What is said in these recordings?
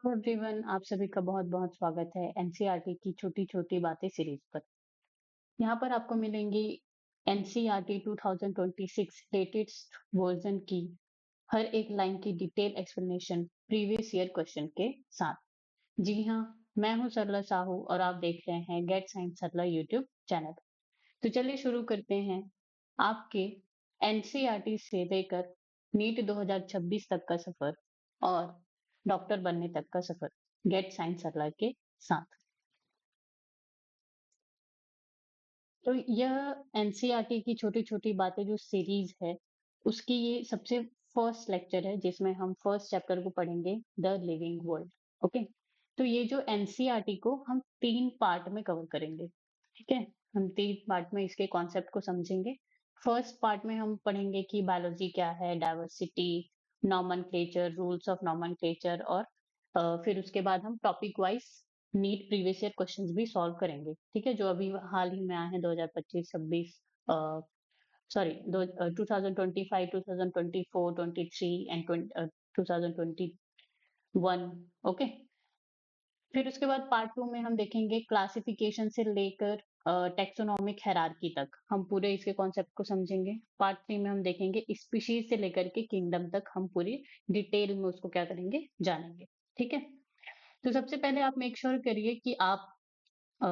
Everyone, आप सभी का बहुत बहुत स्वागत है एनसीईआरटी की छोटी छोटी बातें सीरीज पर। यहाँ पर आपको मिलेंगी एनसीईआरटी 2026 लेटेस्ट वर्जन की हर एक लाइन की detail explanation previous year question के साथ। जी हाँ, मैं हूँ सरला साहू और आप देख रहे हैं गेट साइंस सरला यूट्यूब चैनल। तो चलिए शुरू करते हैं आपके एनसीईआरटी से लेकर नीट 2026 तक का सफर और डॉक्टर बनने तक का सफर गेट साइंस सरला के साथ। तो यह एनसीईआरटी की छोटी छोटी बातें जो सीरीज है उसकी ये सबसे फर्स्ट लेक्चर है जिसमें हम फर्स्ट चैप्टर को पढ़ेंगे, द लिविंग वर्ल्ड। ओके, तो ये जो एनसीईआरटी को हम 3 पार्ट में कवर करेंगे। ठीक है, हम 3 पार्ट में इसके कॉन्सेप्ट को समझेंगे। फर्स्ट पार्ट में हम पढ़ेंगे कि बायोलॉजी क्या है, diversity, nomenclature, rules of nomenclature, और फिर उसके बाद हम topic wise NEET previous year questions भी सॉल्व करेंगे। ठीक है, जो अभी हाल ही में आए हैं 2025-26, सॉरी 2025, 2024, 23 एंड 2021। ओके, फिर उसके बाद पार्ट 2 में हम देखेंगे क्लासिफिकेशन से लेकर टेक्सोनॉमिक हायरार्की तक, हम पूरे इसके कॉन्सेप्ट को समझेंगे। पार्ट 3 में हम देखेंगे स्पीशीज से लेकर के किंगडम तक, हम पूरी डिटेल में उसको क्या करेंगे, जानेंगे। ठीक है, तो सबसे पहले आप मेक श्योर करिए कि आप अ,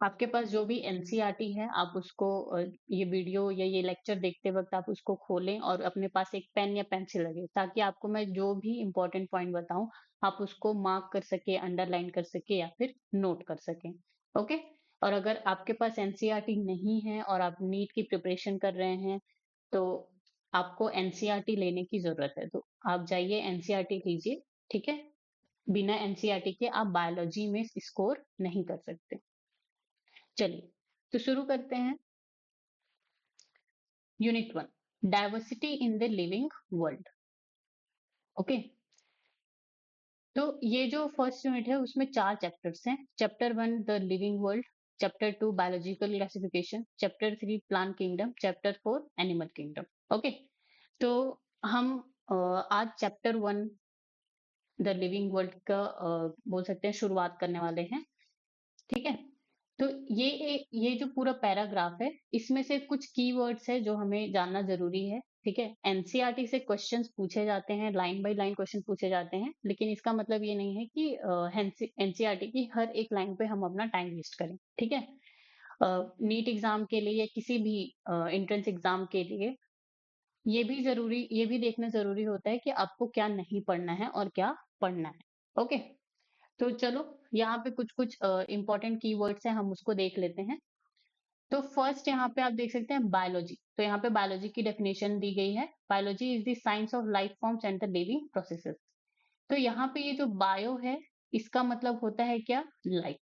आपके पास जो भी एनसीईआरटी है आप उसको ये वीडियो या ये लेक्चर देखते वक्त आप उसको खोलें और अपने पास एक पेन या पेंसिल लगे, ताकि आपको मैं जो भी इंपॉर्टेंट पॉइंट बताऊं आप उसको मार्क कर सके, अंडरलाइन कर सके या फिर नोट कर सकें। ओके, और अगर आपके पास एनसीईआरटी नहीं है और आप नीट की प्रिपरेशन कर रहे हैं तो आपको एनसीईआरटी लेने की जरूरत है, तो आप जाइए एनसीईआरटी लीजिए। ठीक है, बिना एनसीईआरटी के आप बायोलॉजी में स्कोर नहीं कर सकते। चलिए, तो शुरू करते हैं। Unit 1, diversity in the living world. Okay, तो ये जो फर्स्ट यूनिट है उसमें 4 चैप्टर्स हैं। Chapter 1 the living world, chapter 2 biological classification, chapter 3 plant kingdom, chapter 4 animal kingdom. Okay, तो हम आज चैप्टर 1 द लिविंग वर्ल्ड का बोल सकते हैं शुरुआत करने वाले हैं। ठीक है, तो ये जो पूरा पैराग्राफ है इसमें से कुछ कीवर्ड्स है जो हमें जानना जरूरी है। ठीक है, एनसीईआरटी से क्वेश्चंस पूछे जाते हैं, लाइन बाय लाइन क्वेश्चन पूछे जाते हैं, लेकिन इसका मतलब ये नहीं है कि एनसीईआरटी की हर एक लाइन पे हम अपना टाइम वेस्ट करें। ठीक है, नीट एग्जाम के लिए या किसी भी एंट्रेंस एग्जाम के लिए ये भी देखना जरूरी होता है कि आपको क्या नहीं पढ़ना है और क्या पढ़ना है। ओके, तो चलो यहाँ पे कुछ कुछ इंपॉर्टेंट कीवर्ड्स हैं, हम उसको देख लेते हैं। तो फर्स्ट यहाँ पे आप देख सकते हैं बायोलॉजी। तो यहाँ पे बायोलॉजी की डेफिनेशन दी गई है, biology is the science of life forms and the living processes. तो यहाँ पे ये जो बायो है इसका मतलब होता है क्या, लाइफ,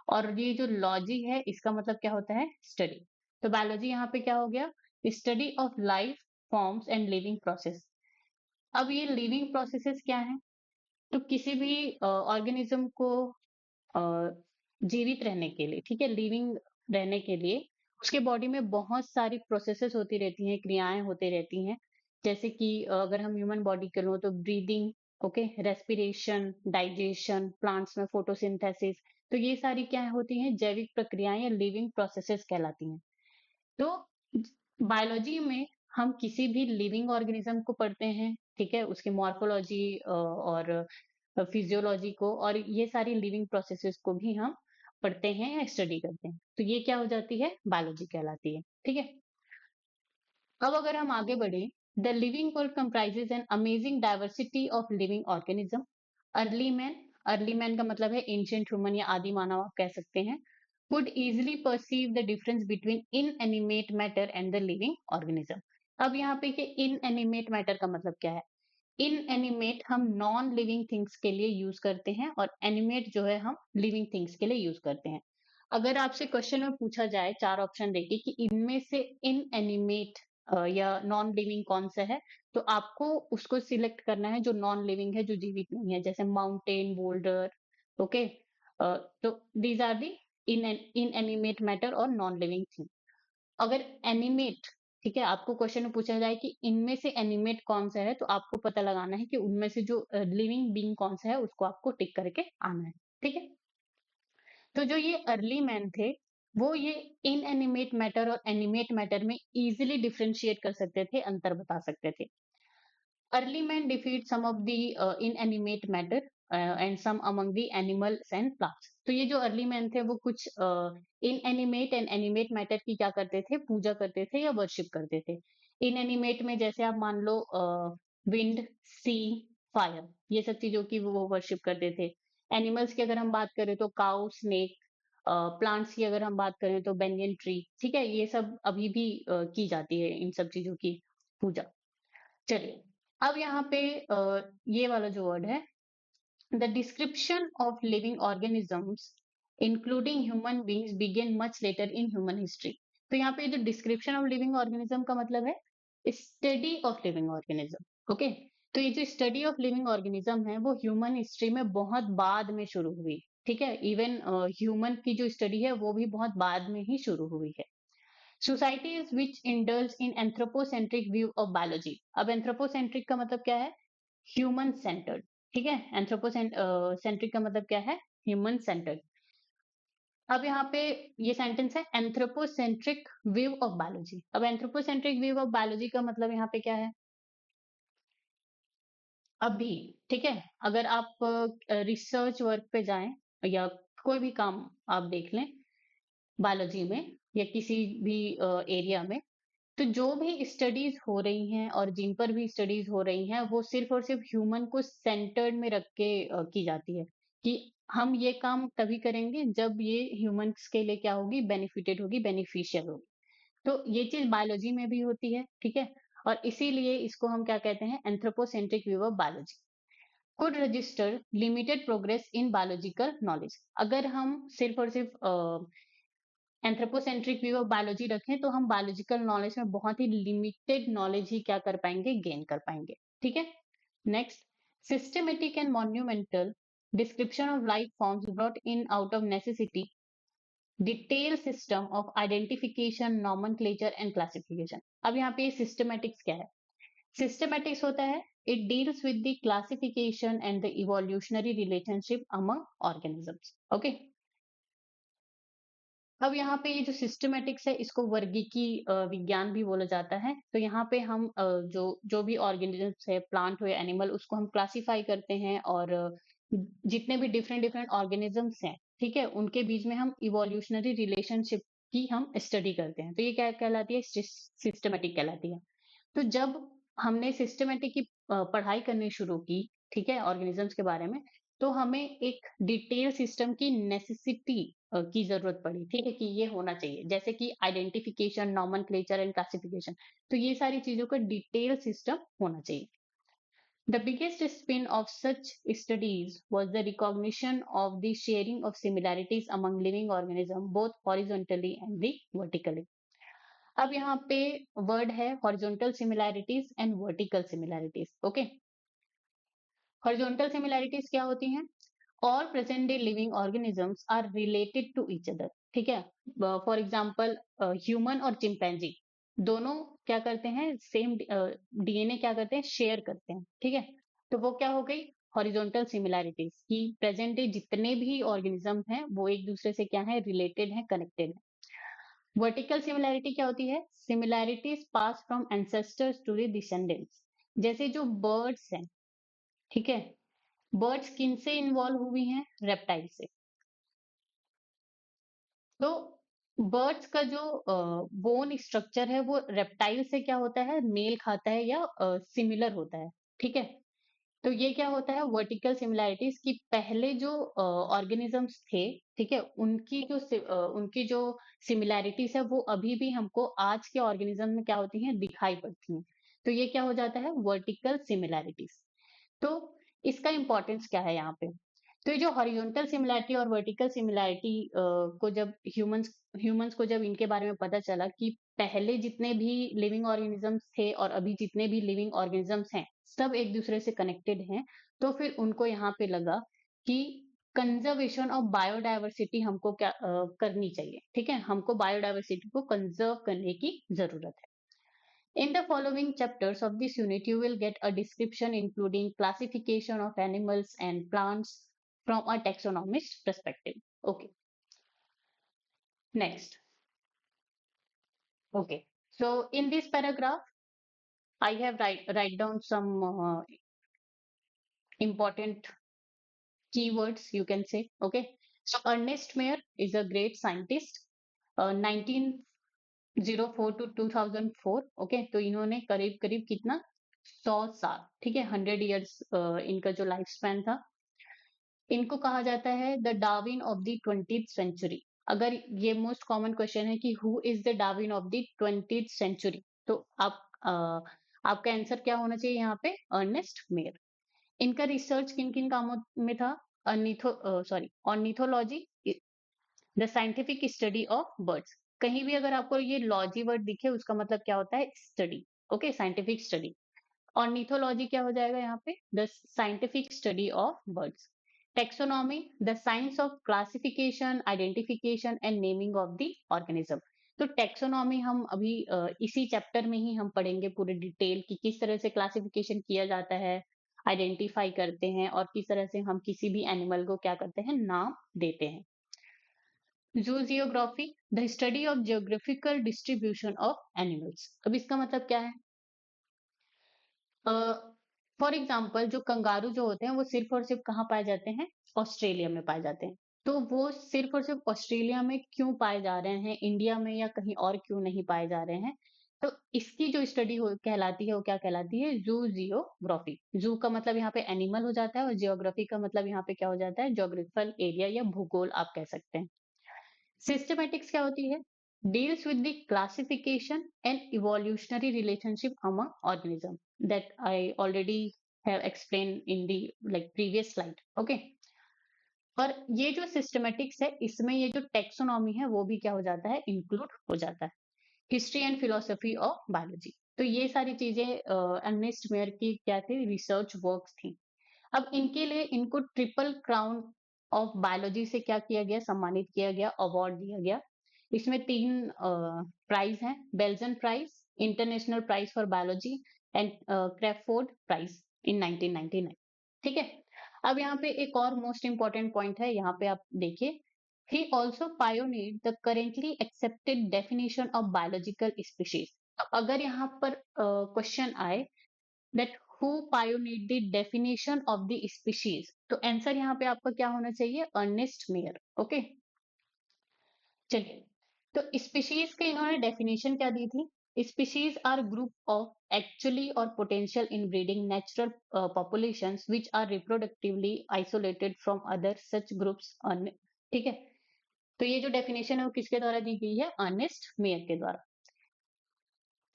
और ये जो लॉजी है इसका मतलब क्या होता है, स्टडी। तो बायोलॉजी यहाँ पे क्या हो गया, study of life forms and living process. अब ये लिविंग प्रोसेसेस क्या है, तो किसी भी ऑर्गेनिज्म को अ, जीवित रहने के लिए, ठीक है, लिविंग रहने के लिए उसके बॉडी में बहुत सारी प्रोसेसेस होती रहती हैं, क्रियाएं होती रहती हैं। जैसे कि अगर हम ह्यूमन बॉडी के लो तो breathing, okay, respiration, digestion, plants में फोटोसिंथेसिस। तो ये सारी क्या होती हैं, जैविक प्रक्रियाएं या लिविंग प्रोसेसेस कहलाती हैं। तो बायोलॉजी में हम किसी भी लिविंग ऑर्गेनिज्म को पढ़ते हैं। ठीक है, उसकी मॉर्फोलॉजी और फिजियोलॉजी को, और ये सारी लिविंग प्रोसेसेस को भी हम पढ़ते हैं या स्टडी करते हैं, तो ये क्या हो जाती है, बायोलॉजी कहलाती है। ठीक है, अब अगर हम आगे बढ़े, the living world comprises an amazing diversity of living organism. Early man, early man का मतलब है एंशियंट ह्यूमन या आदि मानव आप कह सकते हैं, could easily perceive the difference between inanimate matter and the living organism। अब यहाँ पे कि inanimate matter का मतलब क्या है, इनएनिमेट हम नॉन लिविंग थिंग्स के लिए यूज करते हैं और एनिमेट जो है हम लिविंग थिंग्स के लिए यूज करते हैं। अगर आपसे क्वेश्चन में पूछा जाए 4 ऑप्शन देके कि इनमें से इनएनिमेट या नॉन लिविंग कौन सा है, तो आपको उसको सिलेक्ट करना है जो नॉन लिविंग है, जो जीवित नहीं है, जैसे माउंटेन, बोल्डर। ओके, तो these are the in inanimate matter और नॉन लिविंग थिंग। अगर एनिमेट, ठीक है, आपको क्वेश्चन में पूछा जाए कि इनमें से एनिमेट कौन सा है, तो आपको पता लगाना है कि उनमें से जो लिविंग बीइंग कौन सा है, उसको आपको टिक करके आना है। ठीक है, तो जो ये अर्ली मैन थे, वो ये इनएनिमेट मैटर और एनिमेट मैटर में इजीली डिफरेंशिएट कर सकते थे, अंतर बता सकते थे। Early man defeat some of the inanimate matter and some among the animals and plants. तो ये जो अर्ली मैन थे वो कुछ इनएनिमेट एंड एनिमेट मैटर की क्या करते थे, पूजा करते थे या वर्शिप करते थे। इनएनिमेट में जैसे आप मान लो विंड, सी, फायर, ये सब चीजों की वो वर्शिप करते थे। एनिमल्स की अगर हम बात करें तो काउ, स्नेक, प्लांट्स की अगर हम बात करें तो बेनियन ट्री। ठीक है, ये सब अभी भी की जाती है इन सब चीजों की पूजा। चलिए, अब यहाँ पे ये वाला जो वर्ड है, the description of living organisms including human beings begin much later in human history. तो यहाँ पे जो डिस्क्रिप्शन ऑफ लिविंग ऑर्गेनिज्म का मतलब है study of living organism. Okay, तो ये जो स्टडी ऑफ लिविंग ऑर्गेनिज्म है वो ह्यूमन हिस्ट्री में बहुत बाद में शुरू हुई। ठीक है, इवन ह्यूमन की जो स्टडी है वो भी बहुत बाद में ही शुरू हुई है। Societies which indulge in anthropocentric view of biology. अब anthropocentric का मतलब क्या है? Human centered। ठीक है, anthropocentric का मतलब क्या है? Human centered। अब यहाँ पे ये सेंटेंस है anthropocentric view of biology। अब anthropocentric view of biology का मतलब यहाँ पे क्या है? अभी, ठीक है, अगर आप रिसर्च वर्क पे जाएं या कोई भी काम आप देख लें बायोलॉजी में या किसी भी एरिया में, तो जो भी स्टडीज हो रही हैं और जिन पर भी स्टडीज हो रही हैं वो सिर्फ और सिर्फ ह्यूमन को सेंटर्ड में रख के की जाती है कि हम ये काम तभी करेंगे जब ये ह्यूमंस के लिए क्या होगी, बेनिफिटेड होगी, बेनिफिशियल होगी। तो ये चीज बायोलॉजी में भी होती है। ठीक है, और इसीलिए इसको हम क्या कहते हैं, anthropocentric view of biology. Could register limited progress in biological knowledge. अगर हम सिर्फ और सिर्फ एंथ्रोपोसेंट्रिक व्यू ऑफ बायोलॉजी रखें तो हम बायोलॉजिकल नॉलेज में बहुत ही लिमिटेड नॉलेज ही क्या कर पाएंगे, गेन कर पाएंगे। ठीक है, next, systematic and monumental description of life forms brought in out of necessity, detail system of identification, nomenclature and classification. अब यहाँ पे सिस्टमेटिक्स क्या है? सिस्टमेटिक्स होता है it deals with the classification and the evolutionary relationship among organisms. Okay, अब यहाँ पे ये जो सिस्टमेटिक्स है इसको वर्गीकी विज्ञान भी बोला जाता है। तो यहाँ पे हम जो जो भी ऑर्गेनिजम्स है, प्लांट हो या एनिमल, उसको हम क्लासिफाई करते हैं और जितने भी डिफरेंट डिफरेंट ऑर्गेनिजम्स हैं, ठीक है, उनके बीच में हम इवोल्यूशनरी रिलेशनशिप की हम स्टडी करते हैं। तो ये क्या कहलाती है, सिस्टमेटिक कहलाती है। तो जब हमने सिस्टमेटिक की पढ़ाई करनी शुरू की, ठीक है, ऑर्गेनिजम्स के बारे में, तो हमें एक डिटेल सिस्टम की नेसेसिटी की जरूरत पड़ी। ठीक है, कि ये होना चाहिए, जैसे कि आइडेंटिफिकेशन, नॉमेनक्लेचर एंड क्लासिफिकेशन। तो ये सारी चीजों का डिटेल सिस्टम होना चाहिए। The biggest spin of such studies was the recognition of the sharing of similarities among living organisms, both horizontally and the vertically. अब यहाँ पे वर्ड है horizontal similarities and vertical similarities. Okay, horizontal similarities क्या होती हैं? All present day living organisms are related to each other. ठीक है, for example human और चिंपैंजी दोनों क्या करते हैं, सेम डीएनए क्या करते हैं, शेयर करते हैं। ठीक है, तो वो क्या हो गई, हॉरिजॉन्टल सिमिलैरिटीज की प्रेजेंट डे जितने भी ऑर्गेनिज्म हैं वो एक दूसरे से क्या है, रिलेटेड है, कनेक्टेड है। वर्टिकल सिमिलैरिटी क्या होती है? Similarities pass from ancestors to the descendants. जैसे जो बर्ड्स हैं, ठीक है, बर्ड्स किन से इन्वॉल्व हुई हैं, रेप्टाइल से। तो बर्ड्स का जो बोन स्ट्रक्चर है वो रेप्टाइल से क्या होता है, मेल खाता है या सिमिलर होता है। ठीक है, तो ये क्या होता है, वर्टिकल सिमिलैरिटीज की पहले जो ऑर्गेनिजम्स थे, ठीक है, उनकी जो सिमिलैरिटीज है वो अभी भी हमको आज के ऑर्गेनिज्म में क्या होती हैं, दिखाई पड़ती हैं। तो ये क्या हो जाता है, वर्टिकल सिमिलैरिटीज। तो इसका इंपॉर्टेंस क्या है यहाँ पे? तो ये जो हॉरिजॉन्टल सिमिलैरिटी और वर्टिकल सिमिलैरिटी को जब ह्यूमंस को जब इनके बारे में पता चला कि पहले जितने भी लिविंग ऑर्गेनिजम्स थे और अभी जितने भी लिविंग ऑर्गेनिजम्स हैं सब एक दूसरे से कनेक्टेड हैं, तो फिर उनको यहाँ पे लगा कि कंजर्वेशन ऑफ बायोडायवर्सिटी हमको करनी चाहिए। ठीक है, हमको बायोडायवर्सिटी को कंजर्व करने की जरूरत है। In the following chapters of this unit, you will get a description including classification of animals and plants from a taxonomist perspective. Okay, next. Okay, so in this paragraph, I have write down some important keywords, you can say. Okay, so Ernest Mayr is a great scientist. 1904 to 2004. Okay, तो इन्होंने करीब करीब कितना 100 साल, ठीक है, 100 years इनका जो लाइफ स्पैन था। इनको कहा जाता है the Darwin of the 20th century. अगर ये मोस्ट कॉमन क्वेश्चन है कि who is the Darwin of the 20th century, तो आप आपका आंसर क्या होना चाहिए यहाँ पे? Ernest mayor. इनका रिसर्च किन किन कामों में था? Ornithology, the scientific study of birds. कहीं भी अगर आपको ये लॉजी वर्ड दिखे, उसका मतलब क्या होता है? Study. Okay, scientific study. Ornithology क्या हो जाएगा यहाँ पे? The scientific study of birds. Taxonomy, the science of classification, identification and naming of the organism. तो टेक्सोनॉमी हम अभी इसी चैप्टर में ही हम पढ़ेंगे पूरे डिटेल कि किस तरह से क्लासिफिकेशन किया जाता है, आइडेंटिफाई करते हैं और किस तरह से हम किसी भी एनिमल को क्या करते हैं? नाम देते हैं। Zoogeography, the study of geographical distribution of animals. अब इसका मतलब क्या है? फॉर एग्जाम्पल जो कंगारू जो होते हैं वो सिर्फ और सिर्फ कहाँ पाए जाते हैं? ऑस्ट्रेलिया में पाए जाते हैं। तो वो सिर्फ और सिर्फ ऑस्ट्रेलिया में क्यों पाए जा रहे हैं, इंडिया में या कहीं और क्यों नहीं पाए जा रहे हैं? तो इसकी जो स्टडी हो कहलाती है वो क्या कहलाती है? जूजियोग्राफी। जू का मतलब यहाँ पे एनिमल हो जाता है और जियोग्राफी का मतलब यहाँ पे क्या हो जाता है? ज्योग्राफिकल एरिया या भूगोल आप कह सकते हैं। सिस्टमैटिक्स क्या होती है? Deals with the classification and evolutionary relationship among organism, that I already have explain in the like previous slide. Okay, और ये जो सिस्टमैटिक्स है, इसमें ये जो टेक्सोनॉमी है वो भी क्या हो जाता है? इंक्लूड हो जाता है। History and philosophy of biology. तो ये सारी चीजें अर्नेस्ट मेयर की क्या थी? रिसर्च वर्क्स थी। अब इनके लिए इनको ट्रिपल क्राउन ऑफ बायोलॉजी से क्या किया गया? सम्मानित किया गया, अवार्ड दिया गया। इसमें 3 प्राइज हैं: Balzan prize, international prize for biology and Crafoord prize in 1999। ठीक है, अब यहाँ पे एक और मोस्ट इंपॉर्टेंट पॉइंट है, यहाँ पे आप देखिए। He also pioneered the currently accepted definition of biological species। अगर यहाँ पर क्वेश्चन आए that who pioneered the definition of the species, तो आंसर यहाँ पे आपका क्या होना चाहिए? Ernest mayor. ओके, चलिए, तो स्पीशीज के इन्होंने डेफिनेशन क्या दी थी? Species are group of actually और potential in breeding natural populations which are reproductively isolated from other such groups. ठीक है, तो ये जो डेफिनेशन है वो किसके द्वारा दी गई है? अर्नेस्ट मेयर के द्वारा।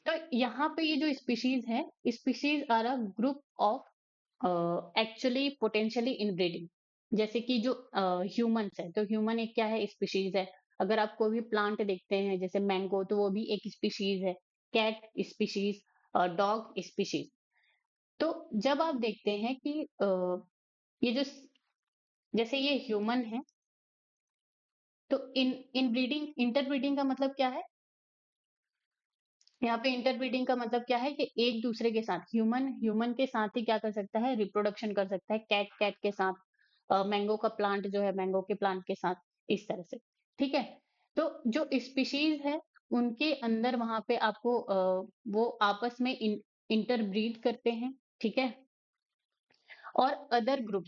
तो यहाँ पे ये जो स्पीशीज है, species are a group of actually potentially inbreeding. जैसे कि जो ह्यूमंस है, तो ह्यूमन एक क्या है? स्पीशीज है। अगर आप कोई भी प्लांट देखते हैं जैसे मैंगो, तो वो भी एक स्पीशीज है। Cat species, dog species. तो जब आप देखते हैं कि ये जो जैसे ये ह्यूमन है, तो इन ब्रीडिंग, इंटरब्रीडिंग का मतलब क्या है? यहाँ पे इंटरब्रीडिंग का मतलब क्या है कि एक दूसरे के साथ ह्यूमन ह्यूमन के साथ ही क्या कर सकता है? रिप्रोडक्शन कर सकता है। कैट कैट के साथ, मैंगो का प्लांट जो है मैंगो के प्लांट के साथ, इस तरह से। ठीक है, तो जो स्पीशीज है उनके अंदर वहां पे आपको वो आपस में इंटरब्रीड करते हैं। ठीक है, और अदर ग्रुप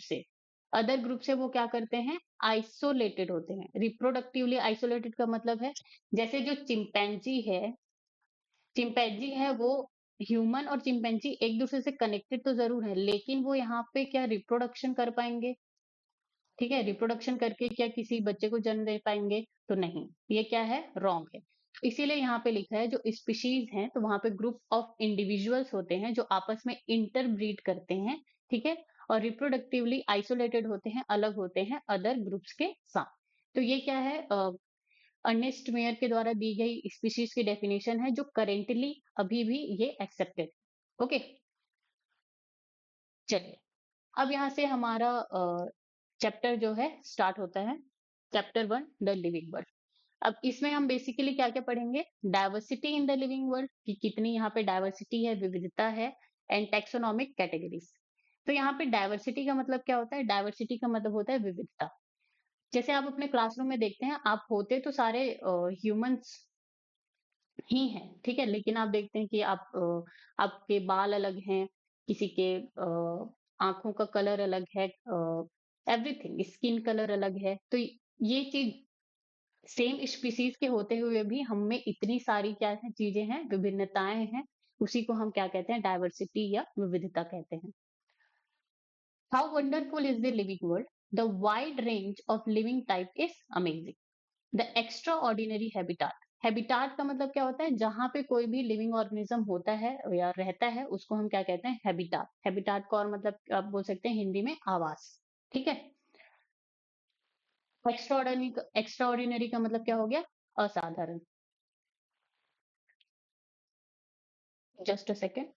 से वो क्या करते हैं? आइसोलेटेड होते हैं। रिप्रोडक्टिवली आइसोलेटेड का मतलब है, जैसे जो चिंपैंजी है वो, ह्यूमन और चिंपैंजी एक दूसरे से कनेक्टेड तो जरूर है, लेकिन वो यहाँ पे क्या रिप्रोडक्शन कर पाएंगे? ठीक है, रिप्रोडक्शन करके क्या किसी बच्चे को जन्म दे पाएंगे? तो नहीं, ये क्या है? रॉन्ग है। इसीलिए यहाँ पे लिखा है जो स्पीशीज हैं, तो वहां पे ग्रुप ऑफ इंडिविजुअल्स होते हैं जो आपस में इंटरब्रीड करते हैं। ठीक है, और रिप्रोडक्टिवली आइसोलेटेड होते हैं, अलग होते हैं अदर ग्रुप्स के साथ। तो ये क्या है? अर्नेस्ट मेयर के द्वारा दी गई स्पीशीज की डेफिनेशन है, जो करेंटली अभी भी ये एक्सेप्टेड। ओके, चलिए, अब यहाँ से हमारा चैप्टर जो है स्टार्ट होता है। Chapter 1, the living world. अब इसमें हम बेसिकली क्या क्या पढ़ेंगे, diversity in the living world, कि कितनी यहाँ पे डाइवर्सिटी है, विविधता है, एंड टैक्सोनॉमिक कैटेगरीज। तो यहाँ पे डाइवर्सिटी का मतलब क्या होता है, डाइवर्सिटी का मतलब होता है विविधता। जैसे आप अपने क्लासरूम में देखते हैं, आप होते तो सारे ह्यूमंस ही हैं, ठीक है, लेकिन आप देखते हैं कि आपके बाल अलग हैं, किसी के आंखों का कलर अलग है, एवरीथिंग, स्किन कलर अलग है। तो ये चीज सेम स्पीसीज के होते हुए भी हम में इतनी सारी क्या है, चीजें हैं, विभिन्नताएं हैं, उसी को हम क्या कहते हैं, डाइवर्सिटी या विविधता कहते हैं। How wonderful is the living world, the wide range of living type is amazing, the extra ordinary habitat. Habitat का मतलब क्या होता है, जहां पे कोई भी लिविंग ऑर्गेनिज्म होता है या रहता है, उसको हम क्या कहते हैं, हैबिटाट। हैबिटाट का और मतलब आप बोल सकते हैं हिंदी में आवास, ठीक है। एक्स्ट्रा ऑर्डिनरी का मतलब क्या हो गया, असाधारण। जस्ट अ सेकेंड,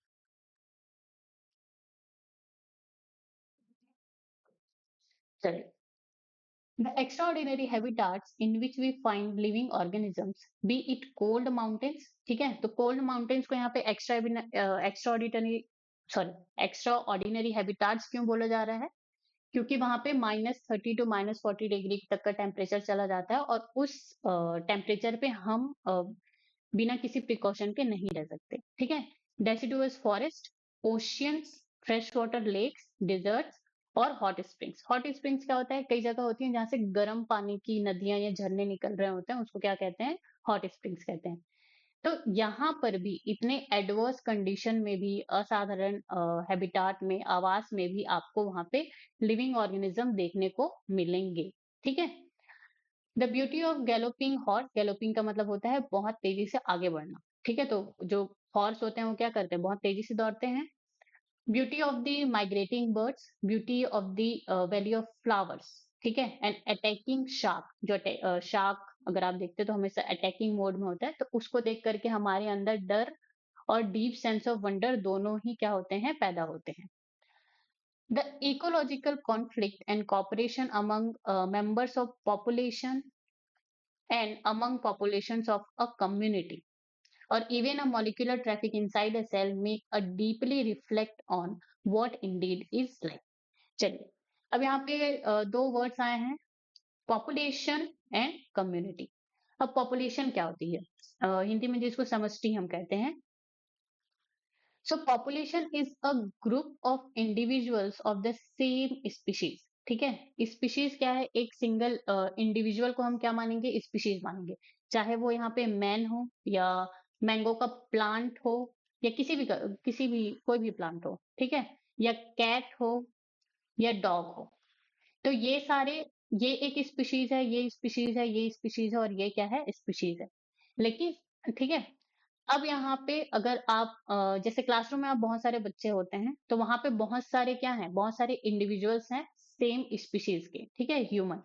चलिए। The extraordinary habitats in which we find living organisms, be it cold mountains, ठीक है, तो cold mountains को यहाँ पे extraordinary, एक्स्ट्रा ऑर्डिनरी हैबिटाट्स क्यों बोला जा रहा है, क्योंकि वहां पे -30 to -40 डिग्री तक का टेम्परेचर चला जाता है, और उस टेम्परेचर पे हम बिना किसी प्रिकॉशन के नहीं रह सकते, ठीक है। Deciduous forest, oceans, fresh water lakes, deserts, और हॉट स्प्रिंग्स। हॉट स्प्रिंग्स क्या होता है, कई जगह होती है जहाँ से गर्म पानी की नदियां या झरने निकल रहे होते हैं, उसको क्या कहते हैं, हॉट स्प्रिंग्स कहते हैं। तो यहाँ पर भी इतने एडवर्स कंडीशन में भी, असाधारण हैबिटाट में, आवास में भी आपको वहां पे लिविंग ऑर्गेनिज्म देखने को मिलेंगे, ठीक है। The beauty of galloping horse, galloping का मतलब होता है बहुत तेजी से आगे बढ़ना, ठीक है। तो जो हॉर्स होते हैं वो क्या करते हैं, बहुत तेजी से दौड़ते हैं। Beauty of the migrating birds, beauty of the valley of flowers, ठीक है, एंड अटैकिंग शार्क, जो शार्क अगर आप देखते हैं तो हमेशा अटैकिंग मोड में होता है, तो उसको देख करके हमारे अंदर डर और डीप सेंस ऑफ वंडर दोनों ही क्या होते हैं, पैदा होते हैं। The ecological conflict and cooperation among members of population and among populations of a community, or even a molecular traffic inside a cell make a deeply reflect on what indeed is life। चलिए, अब यहाँ पे दो words आए हैं, population and community. अब population क्या होती है, हिंदी में जिसको समष्टि हम कहते हैं। सो population is a group of individuals of the same species, ठीक है। स्पीशीज क्या है, एक सिंगल इंडिविजुअल को हम क्या मानेंगे, स्पीशीज मानेंगे, चाहे वो यहाँ पे मैन हो, या मैंगो का प्लांट हो, या किसी भी कोई भी प्लांट हो, ठीक है, या कैट हो, या डॉग हो। तो ये सारे, ये एक स्पीशीज है, ये स्पीशीज है, ये स्पीशीज है, और ये क्या है, स्पीशीज है। लेकिन ठीक है, अब यहाँ पे अगर आप जैसे क्लासरूम में आप बहुत सारे बच्चे होते हैं, तो वहां पे बहुत सारे क्या हैं, बहुत सारे इंडिविजुअल्स हैं सेम स्पीशीज के, ठीक है, ह्यूमन।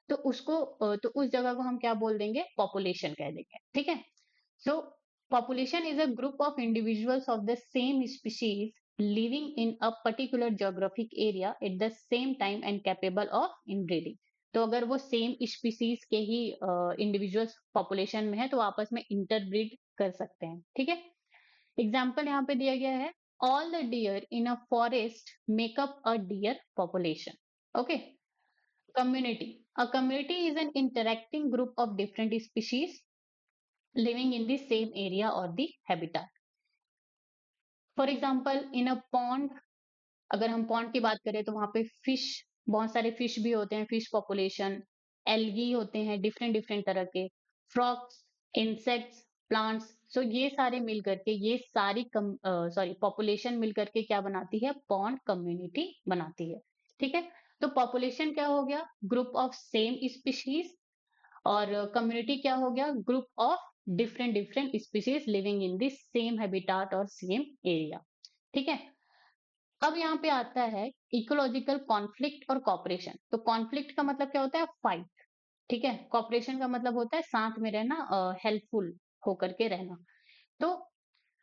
तो तो उस जगह को हम क्या बोल देंगे, पॉपुलेशन कह देंगे, ठीक है। So, population is a group of individuals of the same species living in a particular geographic area at the same time and capable of inbreeding। तो अगर वो सेम स्पीसीज के ही इंडिविजुअल्स पॉपुलेशन में है, तो आपस में इंटरब्रीड कर सकते हैं, ठीक है। एग्जाम्पल यहाँ पे दिया गया है, all the deer in a forest make up a deer population. Okay, community, a community is an interacting group of different species living in the same area or the habitat। For example in a pond, अगर हम pond की बात करें तो वहां पे fish, बहुत सारे फिश भी होते हैं, फिश पॉपुलेशन, एल्गी होते हैं डिफरेंट डिफरेंट तरह के, फ्रॉक्स, इंसेक्ट्स, प्लांट्स। सो ये सारे मिल करके, ये सारी पॉपुलेशन मिल करके क्या बनाती है, पॉन्ड कम्युनिटी बनाती है, ठीक है। तो पॉपुलेशन क्या हो गया, ग्रुप ऑफ सेम स्पीशीज, और कम्युनिटी क्या हो गया, group of different different species living in this same habitat और सेम एरिया, ठीक है। अब यहाँ पे आता है इकोलॉजिकल कॉन्फ्लिक्ट और कॉपरेशन। तो कॉन्फ्लिक्ट का मतलब क्या होता है, फाइट, ठीक है। कॉपरेशन का मतलब होता है साथ में रहना, हेल्पफुल होकर के रहना। तो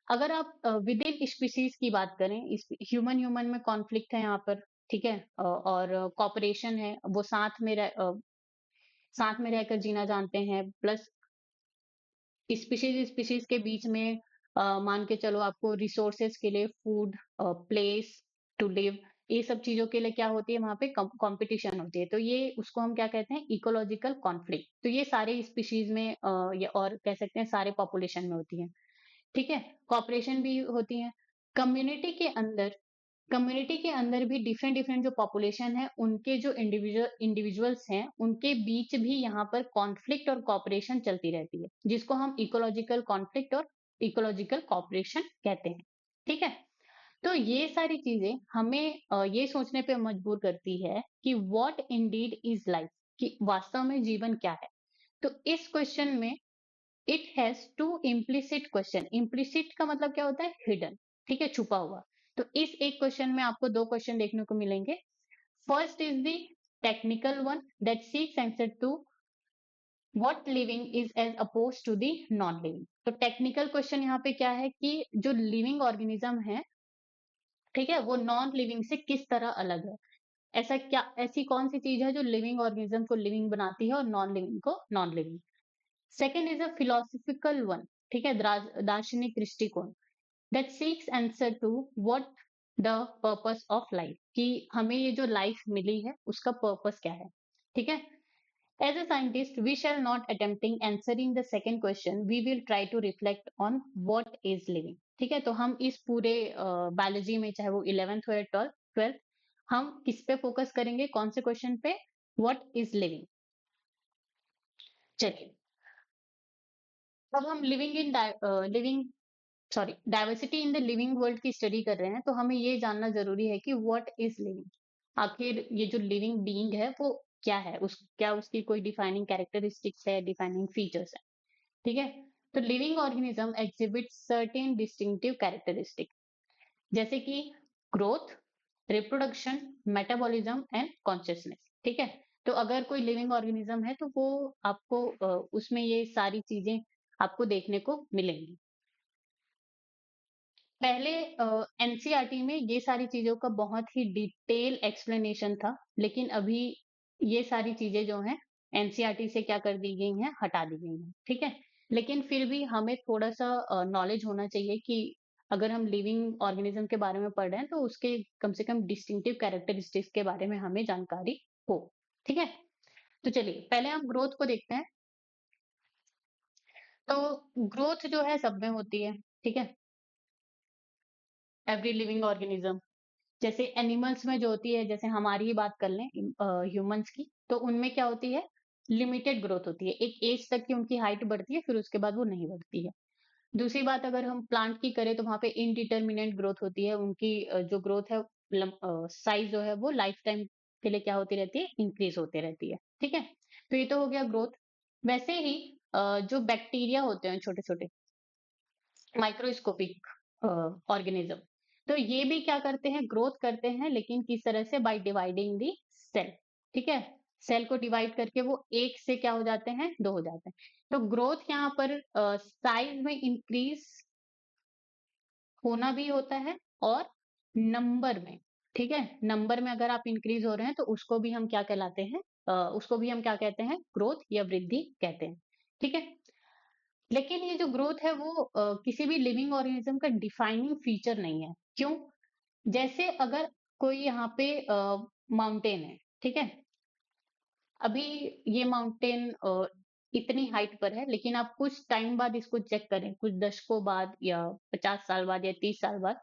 अगर आप विद इन स्पीशीज की बात करें, ह्यूमन ह्यूमन में कॉन्फ्लिक्ट है यहाँ पर, ठीक है, और कॉपरेशन है, वो साथ में रहकर जीना जानते हैं, प्लस स्पीशीज स्पीशीज के बीच में मान के चलो आपको रिसोर्सेज के लिए फूड, प्लेस टू लिव, ये सब चीजों के लिए क्या होती है, वहां पे कंपटीशन होती है, तो ये उसको हम क्या कहते हैं, इकोलॉजिकल कॉन्फ्लिक्ट। तो ये सारे स्पीशीज में ये और कह सकते हैं सारे पॉपुलेशन में होती है। ठीक है, कॉपरेशन भी होती है कम्युनिटी के अंदर। कम्युनिटी के अंदर भी डिफरेंट डिफरेंट जो पॉपुलेशन है, उनके जो इंडिविजुअल्स हैं, उनके बीच भी यहाँ पर कॉन्फ्लिक्ट और कॉपरेशन चलती रहती है, जिसको हम इकोलॉजिकल कॉन्फ्लिक्ट और इकोलॉजिकल कॉपरेशन कहते हैं। ठीक है, तो ये सारी चीजें हमें ये सोचने पे मजबूर करती है कि व्हाट इंडीड इज लाइफ, कि वास्तव में जीवन क्या है। तो इस क्वेश्चन में it has two implicit question. Implicit का मतलब क्या होता है, हिडन। ठीक है, छुपा हुआ। तो इस एक क्वेश्चन में आपको दो क्वेश्चन देखने को मिलेंगे। First is the technical one that seeks answer to what living is as oppose to the non living. तो टेक्निकल क्वेश्चन यहाँ पे क्या है कि जो लिविंग ऑर्गेनिज्म है, ठीक है, वो नॉन लिविंग से किस तरह अलग है। ऐसा क्या, ऐसी कौन सी चीज है जो लिविंग ऑर्गेनिज्म को लिविंग बनाती है और नॉन लिविंग को non living. Second is a philosophical one, ठीक है, दार्शनिक दृष्टिकोण that seeks answer to what the purpose of life, कि हमें ये जो लाइफ मिली है उसका पर्पस क्या है। ठीक है, as a scientist we shall not attempting answering the second question, we will try to reflect on what is living. ठीक है, तो हम इस पूरे बायोलॉजी में, चाहे वो 11th हो या 12th, हम किस पे फोकस करेंगे, कौन से क्वेश्चन पे, व्हाट इज लिविंग। चलिए, अब हम living sorry diversity in the living world की स्टडी कर रहे हैं, तो हमें ये जानना जरूरी है कि व्हाट इज लिविंग। आखिर ये जो लिविंग बीइंग है वो क्या है, क्या उसकी कोई डिफाइनिंग कैरेक्टरिस्टिक्स है, डिफाइनिंग फीचर्स है। ठीक है, तो living organism exhibit certain distinctive characteristic, जैसे कि growth, reproduction, metabolism and consciousness. ठीक है, तो अगर कोई लिविंग ऑर्गेनिज्म है तो वो आपको उसमें ये सारी चीजें आपको देखने को मिलेंगी। पहले एनसीईआरटी में ये सारी चीजों का बहुत ही डिटेल एक्सप्लेनेशन था, लेकिन अभी ये सारी चीजें जो हैं एनसीईआरटी से क्या कर दी गई हैं, हटा दी गई हैं। ठीक है, लेकिन फिर भी हमें थोड़ा सा नॉलेज होना चाहिए कि अगर हम लिविंग ऑर्गेनिज्म के बारे में पढ़ रहे हैं तो उसके कम से कम डिस्टिंक्टिव कैरेक्टरिस्टिक्स के बारे में हमें जानकारी हो। ठीक है, तो चलिए पहले हम ग्रोथ को देखते हैं। तो ग्रोथ जो है सब में होती है। ठीक है, एवरी लिविंग ऑर्गेनिज्म, जैसे एनिमल्स में जो होती है, जैसे हमारी ही बात कर लें ह्यूमंस की, तो उनमें क्या होती है, लिमिटेड ग्रोथ होती है, एक एज तक की उनकी हाइट बढ़ती है, फिर उसके बाद वो नहीं बढ़ती है। दूसरी बात अगर हम प्लांट की करें तो वहां पे इनडिटर्मिनेट ग्रोथ होती है, उनकी जो ग्रोथ है, साइज जो है वो लाइफ टाइम के लिए क्या होती रहती है, इंक्रीज होती रहती है। ठीक है, तो ये तो हो गया ग्रोथ। वैसे ही जो बैक्टीरिया होते हैं, छोटे छोटे माइक्रोस्कोपिक ऑर्गेनिज्म, तो ये भी क्या करते हैं, ग्रोथ करते हैं, लेकिन किस तरह से, बाय डिवाइडिंग दी सेल। ठीक है, सेल को डिवाइड करके वो एक से क्या हो जाते हैं, दो हो जाते हैं। तो ग्रोथ यहाँ पर साइज में इंक्रीज होना भी होता है और नंबर में। ठीक है, नंबर में अगर आप इंक्रीज हो रहे हैं तो उसको भी हम क्या कहलाते हैं, उसको भी हम क्या कहते हैं, ग्रोथ या वृद्धि कहते हैं। ठीक है, लेकिन ये जो ग्रोथ है वो किसी भी लिविंग ऑर्गेनिज्म का डिफाइनिंग फीचर नहीं है। क्यों? जैसे अगर कोई यहाँ पे माउंटेन है, ठीक है, अभी ये माउंटेन इतनी हाइट पर है, लेकिन आप कुछ टाइम बाद इसको चेक करें, कुछ दशकों बाद या 50 साल बाद या 30 साल बाद,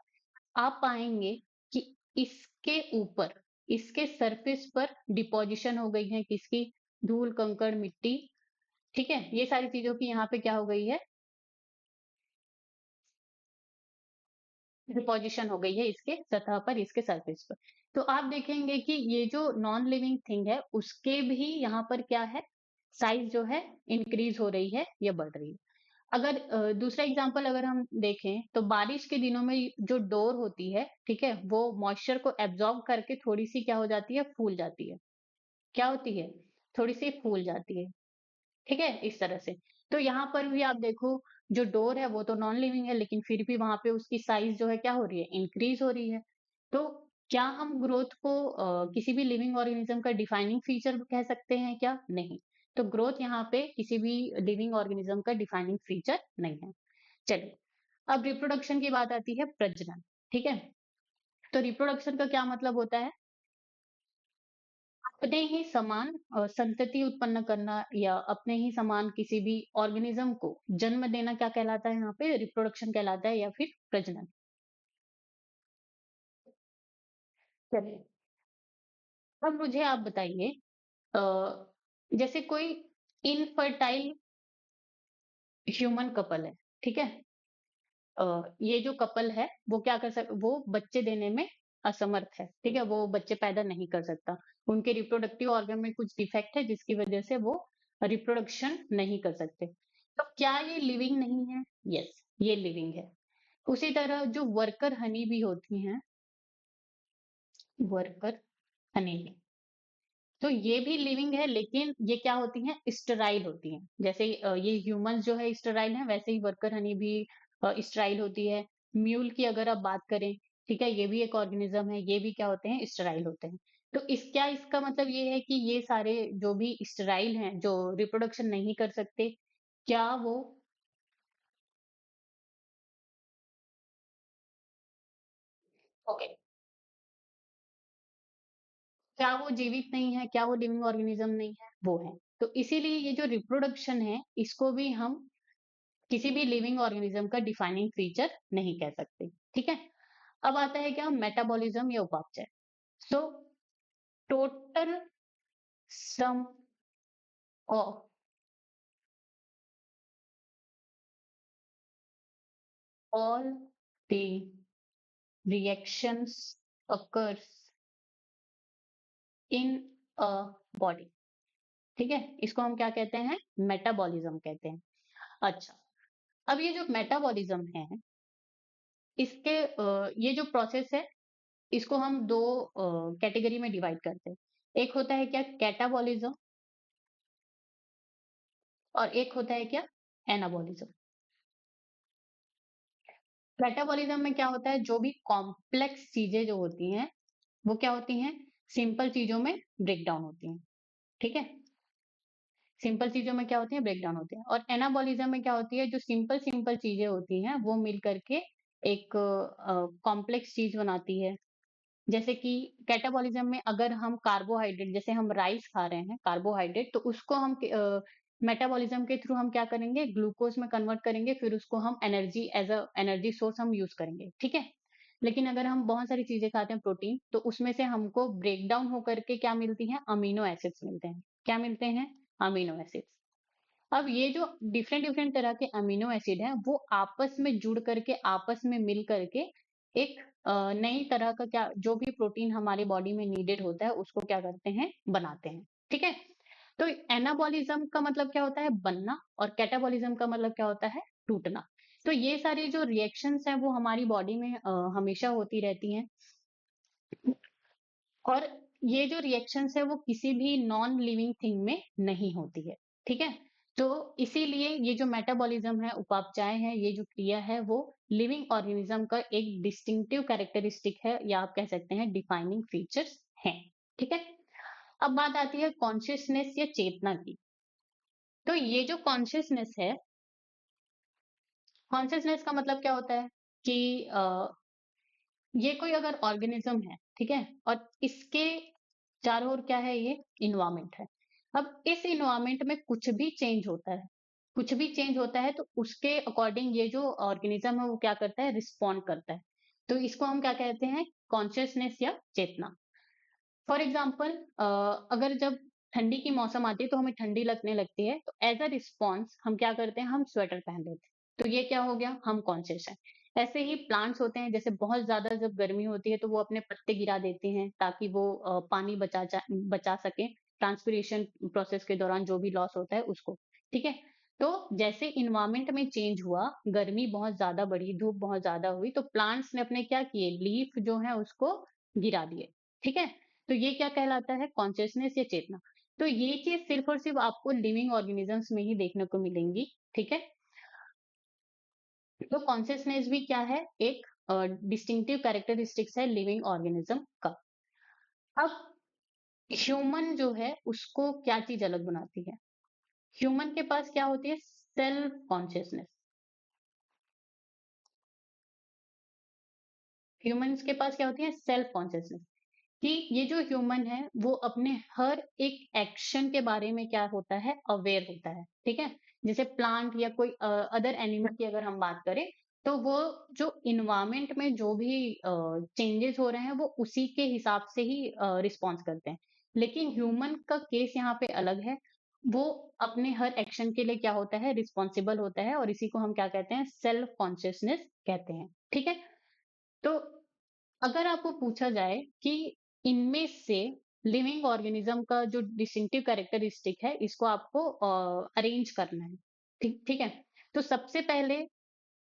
आप पाएंगे कि इसके ऊपर, इसके सरफेस पर डिपोजिशन हो गई है किसकी, धूल कंकड़ मिट्टी। ठीक है, ये सारी चीजों की यहाँ पे क्या हो गई है, डिपोजिशन हो गई है इसके सतह पर, इसके सरफेस पर। तो आप देखेंगे कि ये जो नॉन लिविंग थिंग है उसके भी यहाँ पर क्या है, साइज जो है इंक्रीज हो रही है या बढ़ रही है। अगर दूसरा एग्जांपल अगर हम देखें तो बारिश के दिनों में जो डोर होती है, ठीक है, वो मॉइस्चर को एब्जॉर्ब करके थोड़ी सी क्या हो जाती है, फूल जाती है। क्या होती है, थोड़ी सी फूल जाती है। ठीक है, इस तरह से। तो यहाँ पर भी आप देखो, जो डोर है वो तो नॉन लिविंग है, लेकिन फिर भी वहां पे उसकी साइज जो है क्या हो रही है, इंक्रीज हो रही है। तो क्या हम ग्रोथ को किसी भी लिविंग ऑर्गेनिज्म का डिफाइनिंग फीचर कह सकते हैं क्या, नहीं। तो ग्रोथ यहाँ पे किसी भी लिविंग ऑर्गेनिज्म का डिफाइनिंग फीचर नहीं है। चलिए, अब रिप्रोडक्शन की बात आती है, प्रजनन। ठीक है, तो रिप्रोडक्शन का क्या मतलब होता है? अपने ही समान संतति उत्पन्न करना या अपने ही समान किसी भी ऑर्गेनिज्म को जन्म देना क्या कहलाता है? यहाँ पे रिप्रोडक्शन कहलाता है या फिर प्रजनन। चलिए, अब मुझे आप बताइए, अ, जैसे कोई इनफर्टाइल ह्यूमन कपल है, ठीक है? ये जो कपल है वो क्या कर सक वो बच्चे देने में असमर्थ है, ठीक है? वो बच्चे पैदा नहीं कर सकता। उनके रिप्रोडक्टिव ऑर्गन में कुछ डिफेक्ट है जिसकी वजह से वो रिप्रोडक्शन नहीं कर सकते। तो क्या ये लिविंग नहीं है? यस, ये लिविंग है। उसी तरह जो वर्कर हनी भी होती हैं, वर्कर हनी, तो ये भी लिविंग है, लेकिन ये क्या होती हैं? स्टेराइल होती हैं। जैसे ये ह्यूमंस जो है स्टेराइल है, वैसे ही वर्कर हनी भी स्टेराइल होती है। म्यूल की अगर आप बात करें, ठीक है, ये भी एक ऑर्गेनिज्म है, ये भी क्या होते हैं? स्टेराइल होते हैं। तो इसका मतलब ये है कि ये सारे जो भी स्टेराइल हैं, जो रिप्रोडक्शन नहीं कर सकते, क्या वो ओके, क्या वो जीवित नहीं है? क्या वो लिविंग ऑर्गेनिज्म नहीं है? वो है। तो इसीलिए ये जो रिप्रोडक्शन है, इसको भी हम किसी भी लिविंग ऑर्गेनिज्म का डिफाइनिंग फीचर नहीं कह सकते। ठीक है, अब आता है क्या? मेटाबॉलिज्म या उपापचय। So total sum of all the reactions occurs in a body, ठीक है, इसको हम क्या कहते हैं? मेटाबॉलिज्म कहते हैं। अच्छा, अब ये जो मेटाबॉलिज्म है, इसके ये जो प्रोसेस है, इसको हम दो कैटेगरी में डिवाइड करते हैं। एक होता है क्या? कैटाबॉलिज्म, और एक होता है क्या? एनाबॉलिज्म। कैटाबॉलिज्म में क्या होता है? जो भी कॉम्प्लेक्स चीजें जो होती हैं, वो क्या होती हैं? सिंपल चीजों में ब्रेक डाउन होती हैं। ठीक है, सिंपल चीजों में क्या होती है? ब्रेक डाउन होती है। और एनाबॉलिज्म में क्या होती है? जो सिंपल सिंपल चीजें होती हैं, वो मिल करके एक कॉम्प्लेक्स चीज बनाती है। जैसे कि कैटाबॉलिज्म में अगर हम कार्बोहाइड्रेट, जैसे हम राइस खा रहे हैं कार्बोहाइड्रेट, तो उसको हम मेटाबॉलिज्म के थ्रू हम क्या करेंगे? ग्लूकोज में कन्वर्ट करेंगे, फिर उसको हम energy as a energy source हम यूज करेंगे। ठीक है, लेकिन अगर हम बहुत सारी चीजें खाते हैं प्रोटीन, तो उसमें से हमको ब्रेक डाउन होकर के क्या मिलती है? अमीनो एसिड्स मिलते हैं। क्या मिलते हैं? Amino acids. अब ये जो डिफरेंट डिफरेंट तरह के अमीनो एसिड हैं, वो आपस में जुड़ करके, आपस में मिल करके एक नई तरह का क्या, जो भी प्रोटीन हमारी बॉडी में नीडेड होता है, उसको क्या करते हैं? बनाते हैं। ठीक है, तो एनाबॉलिज्म का मतलब क्या होता है? बनना, और कैटाबॉलिज्म का मतलब क्या होता है? टूटना। तो ये सारी जो रिएक्शंस हैं, वो हमारी बॉडी में हमेशा होती रहती हैं। और ये जो रिएक्शंस है, वो किसी भी नॉन लिविंग थिंग में नहीं होती है। ठीक है, तो इसीलिए ये जो मेटाबॉलिज्म है, उपापचय है, ये जो क्रिया है, वो लिविंग ऑर्गेनिज्म का एक डिस्टिंक्टिव कैरेक्टरिस्टिक है, या आप कह सकते हैं डिफाइनिंग फीचर्स हैं। ठीक है, अब बात आती है कॉन्शियसनेस या चेतना की। तो ये जो कॉन्शियसनेस है, कॉन्शियसनेस का मतलब क्या होता है? कि ये कोई अगर ऑर्गेनिज्म है, ठीक है, और इसके चारों ओर क्या है? ये इन्वायरमेंट है। अब इस इन्वायरमेंट में कुछ भी चेंज होता है, कुछ भी चेंज होता है, तो उसके अकॉर्डिंग ये जो ऑर्गेनिज्म है, वो क्या करता है? रिस्पॉन्ड करता है। तो इसको हम क्या कहते हैं? कॉन्शियसनेस या चेतना। फॉर एग्जाम्पल, अगर जब ठंडी की मौसम आती है, तो हमें ठंडी लगने लगती है, तो एज अ रिस्पॉन्स हम क्या करते हैं? हम स्वेटर पहन लेते हैं। तो ये क्या हो गया? हम कॉन्शियस हैं। ऐसे ही प्लांट्स होते हैं, जैसे बहुत ज्यादा जब गर्मी होती है, तो वो अपने पत्ते गिरा देते हैं, ताकि वो पानी बचा सके ट्रांसपिरेशन प्रोसेस के दौरान जो भी लॉस होता है उसको। ठीक है, तो जैसे इन्वायरमेंट में चेंज हुआ, गर्मी बहुत ज्यादा बढ़ी, धूप बहुत ज्यादा हुई, तो प्लांट्स ने अपने क्या किए? लीफ जो है उसको गिरा दिए। ठीक है, तो ये क्या कहलाता है? कॉन्शियसनेस या चेतना। तो ये चीज सिर्फ और सिर्फ आपको लिविंग ऑर्गेनिजम्स में ही देखने को मिलेंगी। ठीक है, तो कॉन्शियसनेस भी क्या है? एक डिस्टिंक्टिव कैरेक्टरिस्टिक्स है लिविंग ऑर्गेनिज्म का। अब ह्यूमन जो है, उसको क्या चीज अलग बनाती है? ह्यूमन के पास क्या होती है? Self consciousness. ह्यूमंस के पास क्या होती है? Self consciousness. कि ये जो ह्यूमन है वो अपने हर एक एक्शन के बारे में क्या होता है? अवेयर होता है। ठीक है? जैसे प्लांट या कोई अदर एनिमल की अगर हम बात करें, तो वो जो इन्वायरमेंट में जो भी चेंजेस हो रहे हैं वो उसी के हिसाब से ही रिस्पॉन्स करते हैं। लेकिन ह्यूमन का केस यहाँ पे अलग है। वो अपने हर एक्शन के लिए क्या होता है? रिस्पॉन्सिबल होता है, और इसी को हम क्या कहते हैं? सेल्फ कॉन्शियसनेस कहते हैं। ठीक है? तो अगर आपको पूछा जाए कि इनमें से लिविंग ऑर्गेनिज्म का जो डिस्टिंक्टिव कैरेक्टरिस्टिक है, इसको आपको अरेंज करना है। ठीक ठीक है? तो सबसे पहले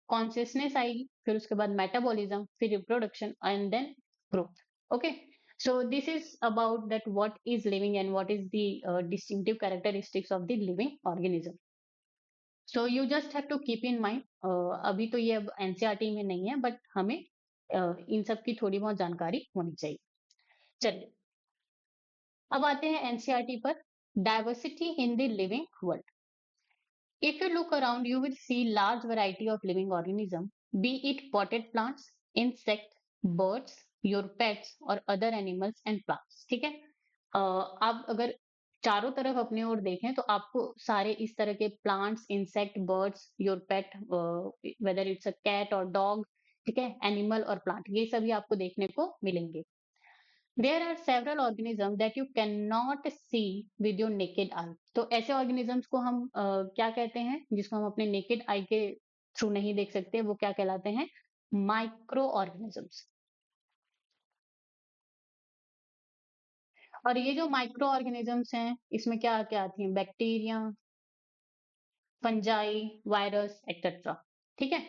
कॉन्शियसनेस आएगी, फिर उसके बाद मेटाबॉलिज्म, फिर reproduction and then growth. Okay, so this is about that what is living and what is the distinctive characteristics of the living organism. So you just have to keep in mind, अभी तो ये अब NCERT में नहीं है, but हमें इन सब की थोड़ी बहुत जानकारी होनी चाहिए। चलिए, अब आते हैं एनसीईआरटी पर। Diversity in the living world. If you look around you will see large variety of living organism, B it potted plants, insect, birds, your pets और अदर एनिमल्स एंड प्लांट्स। ठीक है? आप अगर चारों तरफ अपने ओर देखें तो आपको सारे इस तरह के plants, insect, birds, your pet, whether it's a cat और डॉग, ठीक है, एनिमल और प्लांट, ये सभी आपको देखने को मिलेंगे। There are several organisms that you cannot see with your naked eye. तो ऐसे organisms को हम क्या कहते हैं, जिसको हम अपने naked eye के थ्रू नहीं देख सकते, वो क्या कहलाते हैं? Micro organisms. और ये जो माइक्रो ऑर्गेनिजम्स हैं, इसमें क्या क्या आती हैं? Bacteria, fungi, virus etcetera. ठीक है?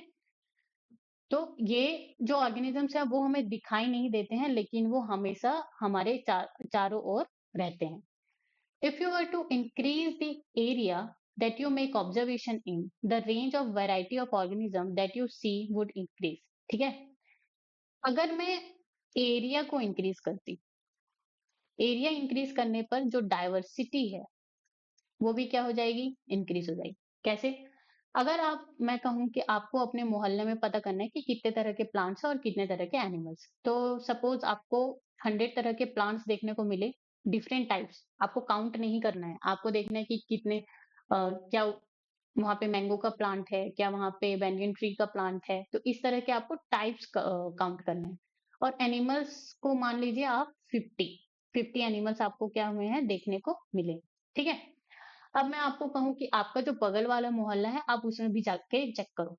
तो ये जो ऑर्गेनिजम्स हैं वो हमें दिखाई नहीं देते हैं, लेकिन वो हमेशा हमारे चारों ओर रहते हैं। If you were to increase the area that you make observation in, the range of variety of organism that you see would increase. ठीक है? अगर मैं एरिया को इंक्रीज करती, एरिया इंक्रीज करने पर जो डाइवर्सिटी है वो भी क्या हो जाएगी? इंक्रीज हो जाएगी। कैसे? अगर आप मैं कहूँ कि आपको अपने मोहल्ले में पता करना है कि कितने तरह के प्लांट्स हैं और कितने तरह के एनिमल्स, तो सपोज आपको 100 तरह के प्लांट्स देखने को मिले, डिफरेंट टाइप्स, आपको काउंट नहीं करना है, आपको देखना है कि कितने क्या वहां पे मैंगो का प्लांट है, क्या वहां पे बैंगन ट्री का प्लांट है, तो इस तरह के आपको टाइप्स काउंट करना है। और एनिमल्स को मान लीजिए आप 50 एनिमल्स आपको क्या हुए हैं? देखने को मिले। ठीक है? अब मैं आपको कहूँ कि आपका जो बगल वाला मोहल्ला है, आप उसमें भी जाके चेक करो।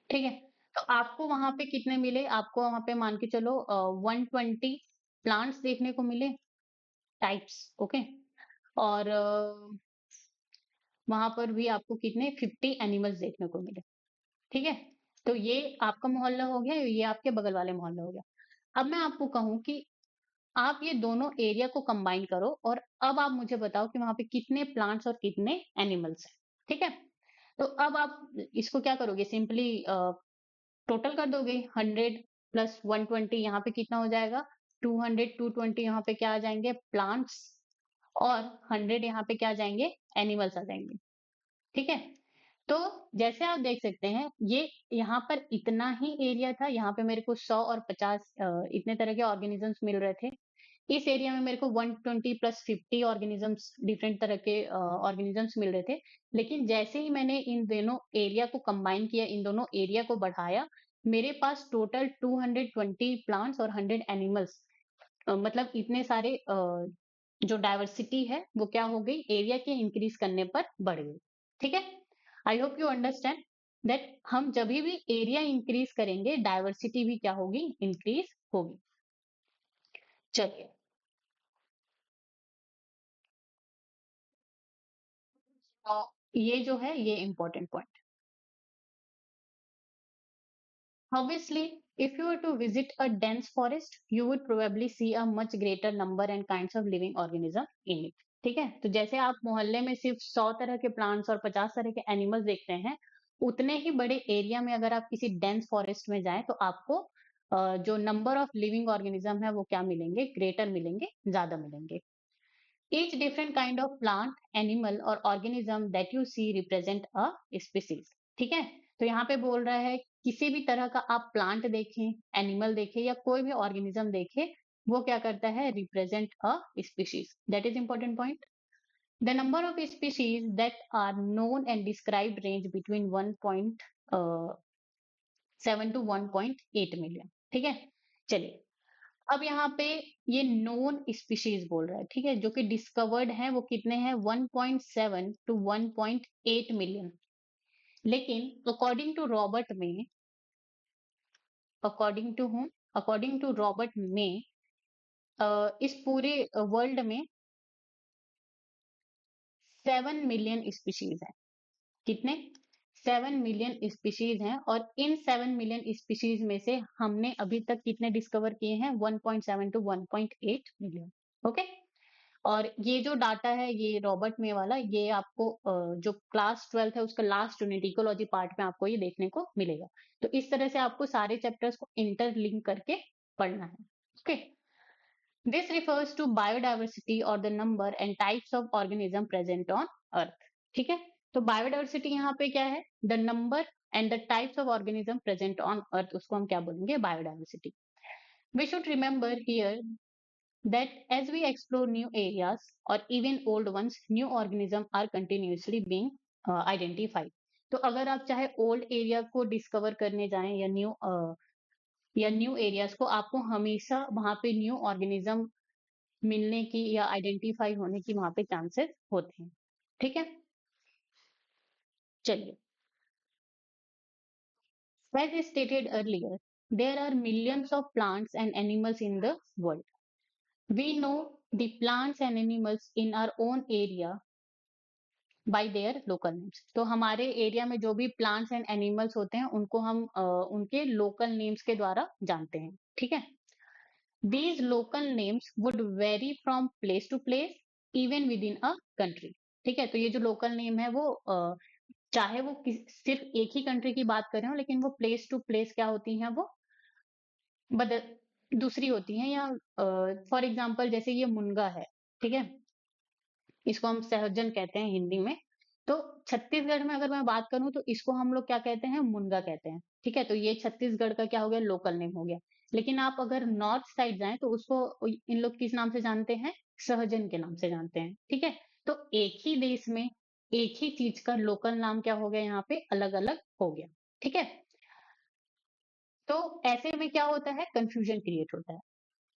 ठीक है? तो आपको वहां पे कितने मिले? आपको वहां पे मान के चलो 120 प्लांट्स देखने को मिले, टाइप्स। ओके, और वहां पर भी आपको कितने 50 एनिमल्स देखने को मिले। ठीक है? तो ये आपका मोहल्ला हो गया, ये आपके बगल वाले मोहल्ला हो गया। अब मैं आपको कहूँ कि आप ये दोनों एरिया को कंबाइन करो, और अब आप मुझे बताओ कि वहां पे कितने प्लांट्स और कितने एनिमल्स हैं। ठीक है? तो अब आप इसको क्या करोगे? सिंपली टोटल कर दोगे। 100 प्लस 120, यहाँ पे कितना हो जाएगा? 200, 220 यहाँ पे क्या आ जाएंगे? प्लांट्स। और 100 यहाँ पे क्या आ जाएंगे? एनिमल्स आ जाएंगे। ठीक है? तो जैसे आप देख सकते हैं, ये यहाँ पर इतना ही एरिया था, यहाँ पे मेरे को 100 और 50 इतने तरह के ऑर्गेनिजम्स मिल रहे थे। इस एरिया में मेरे को 120 प्लस 50 ऑर्गेनिजम्स, डिफरेंट तरह के ऑर्गेनिजम्स मिल रहे थे। लेकिन जैसे ही मैंने इन दोनों एरिया को कंबाइन किया, इन दोनों एरिया को बढ़ाया, मेरे पास टोटल 220 प्लांट्स और 100 एनिमल्स, मतलब इतने सारे जो डाइवर्सिटी है वो क्या हो गई? एरिया के इंक्रीज करने पर बढ़ गई। ठीक है? आई होप यू अंडरस्टैंड दैट हम जब भी एरिया इंक्रीज करेंगे, डाइवर्सिटी भी क्या होगी? इंक्रीज होगी। चलिए, तो ये जो है ये important point. Obviously, if you were to visit a dense forest, you would probably see a much greater number and kinds of living organism in it. ठीक है? तो जैसे आप मोहल्ले में सिर्फ 100 तरह के प्लांट्स और 50 तरह के एनिमल्स देखते हैं, उतने ही बड़े एरिया में अगर आप किसी डेंस फॉरेस्ट में जाएं, तो आपको जो नंबर ऑफ लिविंग ऑर्गेनिज्म है वो क्या मिलेंगे? ग्रेटर मिलेंगे, ज्यादा मिलेंगे। Each different kind of plant, animal or organism that you see represent a species. ठीक है, तो यहाँ पे बोल रहा है किसी भी तरह का आप प्लांट देखें, एनिमल देखें या कोई भी ऑर्गेनिज्म देखें, वो क्या करता है, represent a species. That is important point. The number of species that are known and described range between 1.7 to 1.8 million. ठीक है, चलिए अब यहाँ पे ये नोन स्पीशीज बोल रहा है, ठीक है, जो कि डिस्कवर्ड है वो कितने हैं, 1.7 टू 1.8 मिलियन. लेकिन अकॉर्डिंग टू रॉबर्ट में इस पूरे वर्ल्ड में 7 मिलियन स्पीशीज है. कितने, 7 मिलियन स्पीशीज हैं. और इन 7 मिलियन स्पीशीज में से हमने अभी तक कितने डिस्कवर किए हैं, 1.7 टू 1.8 मिलियन. ओके, और ये जो डाटा है ये रॉबर्ट मे वाला, ये आपको जो क्लास 12 है उसका लास्ट यूनिट इकोलॉजी पार्ट में आपको ये देखने को मिलेगा. तो इस तरह से आपको सारे चैप्टर्स को इंटरलिंक करके पढ़ना है. Okay, this refers to biodiversity और the number and types of organism present on earth. ठीक है, तो बायोडाइवर्सिटी यहाँ पे क्या है, the number and the types of organism present on earth, उसको हम क्या बोलेंगे, biodiversity. We should remember here that as we explore new areas or even old ones, new organisms are continuously being identified. तो अगर आप चाहे old area को discover करने जाएं या न्यू एरियाज को, आपको हमेशा वहां पे न्यू ऑर्गेनिज्म मिलने की या आइडेंटिफाई होने की वहां पे चांसेस होते हैं. ठीक है, चलिए. As stated earlier, there are millions of plants and animals in the world. We know the plants and animals in our own area bye their local names. तो हमारे एरिया में जो भी प्लांट्स एंड एनिमल्स होते हैं उनको हम उनके लोकल नेम्स के द्वारा जानते हैं. ठीक है, these local names would vary from place to place even with in a country. ठीक है, तो ये जो लोकल नेम है वो चाहे वो सिर्फ एक ही कंट्री की बात कर रहे हो, लेकिन वो प्लेस टू प्लेस क्या होती हैं, वो बदल दूसरी होती हैं. या फॉर एग्जाम्पल जैसे ये मुनगा है, ठीक है, इसको हम सहजन कहते हैं हिंदी में. तो छत्तीसगढ़ में अगर मैं बात करूं तो इसको हम लोग क्या कहते हैं, मुनगा कहते हैं. ठीक है, तो ये छत्तीसगढ़ का क्या हो गया, लोकल नेम हो गया. लेकिन आप अगर नॉर्थ साइड जाएं तो उसको इन लोग किस नाम से जानते हैं, सहजन के नाम से जानते हैं. ठीक है, तो एक ही देश में एक ही चीज का लोकल नाम क्या हो गया, यहाँ पे अलग अलग हो गया. ठीक है, तो ऐसे में क्या होता है, कंफ्यूजन क्रिएट होता है.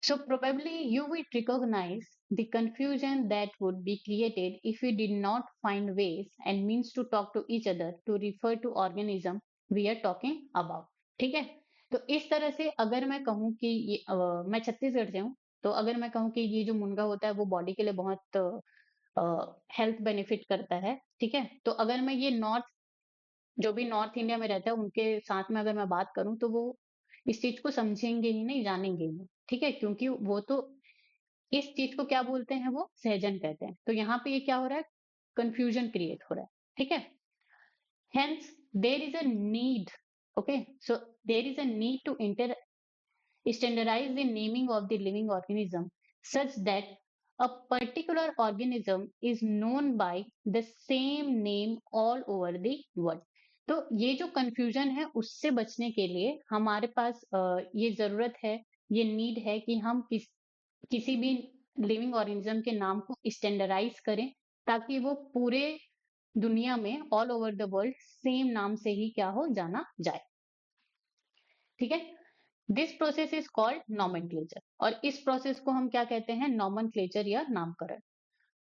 So probably you would recognize the confusion that would be created if we did not find ways and means to talk to each other to refer to organism we are talking about. ठीक है, तो इस तरह से अगर मैं कहूँ कि मैं छत्तीसगढ़ से हूँ, तो अगर मैं कहूँ कि ये जो मुनगा होता है वो बॉडी के लिए बहुत हेल्थ बेनिफिट करता है. ठीक है, तो अगर मैं ये जो भी नॉर्थ इंडिया में रहता है उनके साथ में अगर मैं बात करूं तो वो इस चीज को समझेंगे ही नहीं, जानेंगे ही नहीं. ठीक है, क्योंकि वो तो इस चीज को क्या बोलते हैं, वो सहजन कहते हैं. तो यहाँ पे ये क्या हो रहा है, कंफ्यूजन क्रिएट हो रहा है. ठीक है, hence there is a need. Okay, so there is a need to standardize the naming of the living organism such that a particular organism is known by the same name all over the world. तो ये जो confusion है उससे बचने के लिए हमारे पास ये जरूरत है, ये नीड है कि हम किसी भी लिविंग ऑर्गेनिज्म के नाम को स्टैंडर्डाइज करें, ताकि वो पूरे दुनिया में all over the world same नाम से ही क्या हो, जाना जाए. ठीक है, this process is called nomenclature. और इस प्रोसेस को हम क्या कहते हैं, नॉमेनक्लेचर या नामकरण.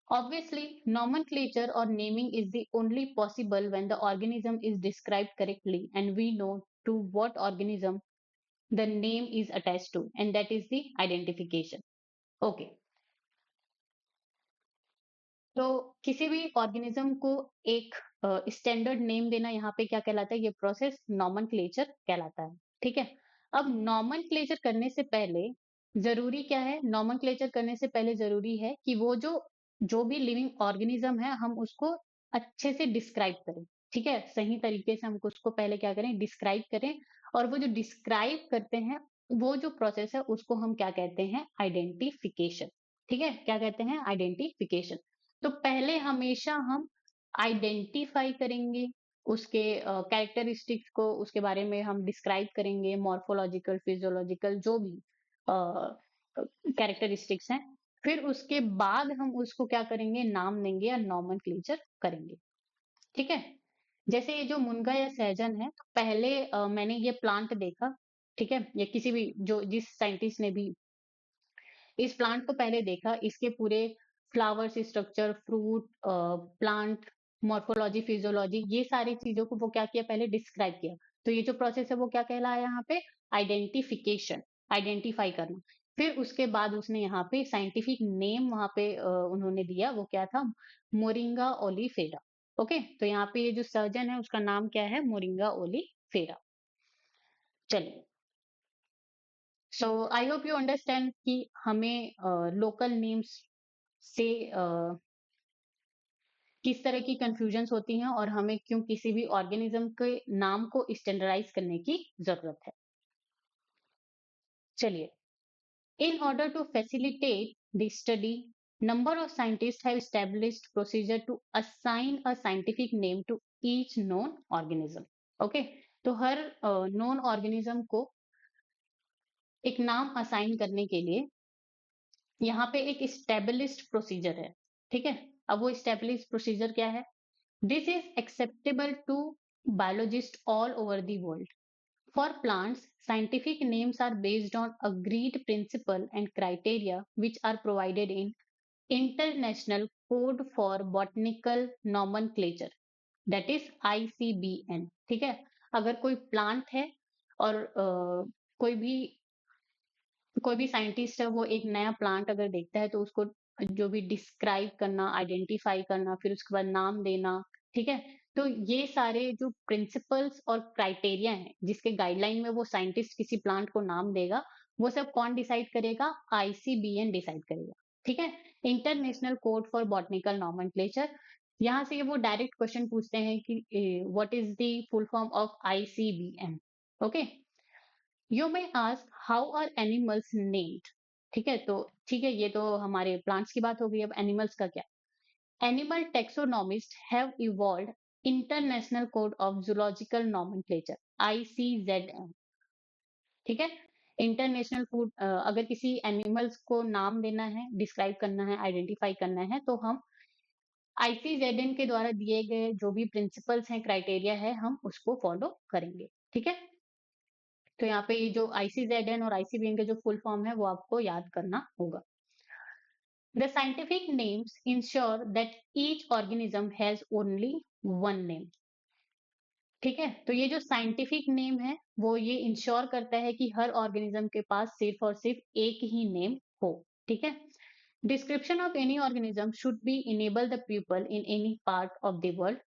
Obviously, nomenclature or naming is the only possible when the organism is described correctly and we know to what organism the name is attached to, and that is the identification. Okay. तो किसी भी organism को एक standard name देना यहाँ पे क्या कहलाता है, ये प्रोसेस नॉमेनक्लेचर कहलाता है. ठीक है, अब नॉमेनक्लेचर करने से पहले जरूरी क्या है, नॉमेनक्लेचर करने से पहले जरूरी है कि वो जो भी लिविंग ऑर्गेनिज्म है हम उसको अच्छे से डिस्क्राइब करें. ठीक है, सही तरीके से हमको उसको पहले क्या करें, डिस्क्राइब करें. और वो जो डिस्क्राइब करते हैं वो जो प्रोसेस है उसको हम क्या कहते हैं, आइडेंटिफिकेशन. ठीक है, क्या कहते हैं, आइडेंटिफिकेशन। तो पहले हमेशा हम आइडेंटिफाई करेंगे उसके कैरेक्टरिस्टिक्स को, उसके बारे में हम डिस्क्राइब करेंगे, मॉर्फोलॉजिकल, फिजियोलॉजिकल, जो भी कैरेक्टरिस्टिक्स हैं। फिर उसके बाद हम उसको क्या करेंगे, नाम देंगे या नॉमेनक्लेचर करेंगे। ठीक है, जैसे ये जो मुनगा या सहजन है, तो पहले मैंने ये प्लांट देखा, ठीक है, या किसी भी जो जिस साइंटिस्ट ने भी इस प्लांट को पहले देखा, इसके पूरे flowers structure, fruit, plant, morphology, physiology, ये सारी चीजों को वो क्या किया, पहले डिस्क्राइब किया। तो ये जो प्रोसेस है वो क्या कहलाया यहाँ पे, आइडेंटिफिकेशन, आइडेंटिफाई करना। फिर उसके बाद उसने यहाँ पे साइंटिफिक नेम वहां पे उन्होंने दिया, वो क्या था, मोरिंगा ओलिफेरा। ओके, तो यहाँ पे ये जो सर्जन है उसका नाम क्या है, मोरिंगा ओलिफेरा। चलिए, सो आई होप यू अंडरस्टैंड कि हमें लोकल नेम्स से किस तरह की कंफ्यूजन्स होती हैं और हमें क्यों किसी भी ऑर्गेनिज्म के नाम को स्टैंडर्डाइज करने की जरूरत है। चलिए, in order to facilitate the study, number of scientists have established procedure to assign a scientific name to each known organism. Okay, तो हर नोन ऑर्गेनिज्म को एक नाम असाइन करने के लिए यहाँ पे एक स्टेब्लिश्ड प्रोसीजर है। ठीक है, अब वो स्टेब्लिश्ड प्रोसीजर क्या है, this is acceptable to biologists all over the world. For plants, scientific names are based on agreed principle and criteria which are provided in International Code for Botanical Nomenclature, that is ICBN. ठीक है, अगर कोई plant है और कोई भी scientist है, वो एक नया प्लांट अगर देखता है तो उसको जो भी डिस्क्राइब करना, आइडेंटिफाई करना, फिर उसके बाद नाम देना, ठीक है, तो ये सारे जो प्रिंसिपल्स और क्राइटेरिया हैं जिसके गाइडलाइन में वो साइंटिस्ट किसी प्लांट को नाम देगा, वो सब कौन डिसाइड करेगा, आईसीबीएन डिसाइड करेगा। ठीक है, international code for botanical nomenclature. यहाँ से वो डायरेक्ट क्वेश्चन पूछते हैं कि what is the full form of ICBN. Okay, you may ask how are animals named. ठीक है, तो ठीक है, ये तो हमारे प्लांट्स की बात हो गई, अब एनिमल्स का क्या। Animal taxonomist have evolved international code of zoological nomenclature, ICZN। ठीक है, इंटरनेशनल फूड, अगर किसी एनिमल्स को नाम देना है, डिस्क्राइब करना है, आइडेंटिफाई करना है, तो हम ICZN के द्वारा दिए गए जो भी प्रिंसिपल्स हैं, क्राइटेरिया है, हम उसको फॉलो करेंगे। ठीक है, तो यहाँ पे ये जो ICZN और ICBN के जो फुल फॉर्म है वो आपको याद करना होगा। The scientific names ensure that each organism has only one name. ठीक है, तो ये जो साइंटिफिक नेम है वो ये इंश्योर करता है कि हर ऑर्गेनिज्म के पास सिर्फ और सिर्फ एक ही नेम हो। ठीक है, description of any organism should be enable the people in any part of the world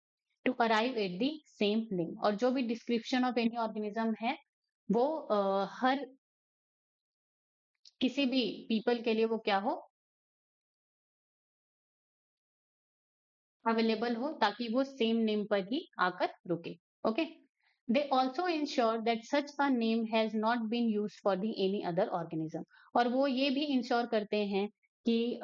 to arrive at the same name. और जो भी डिस्क्रिप्शन ऑफ एनी ऑर्गेनिज्म है वो हर किसी भी पीपल के लिए वो क्या हो, अवेलेबल हो, ताकि वो सेम नेम पर ही आकर रुके। Okay, they also ensure that such a name has not been use for the any other organism. और वो ये भी इंश्योर करते हैं कि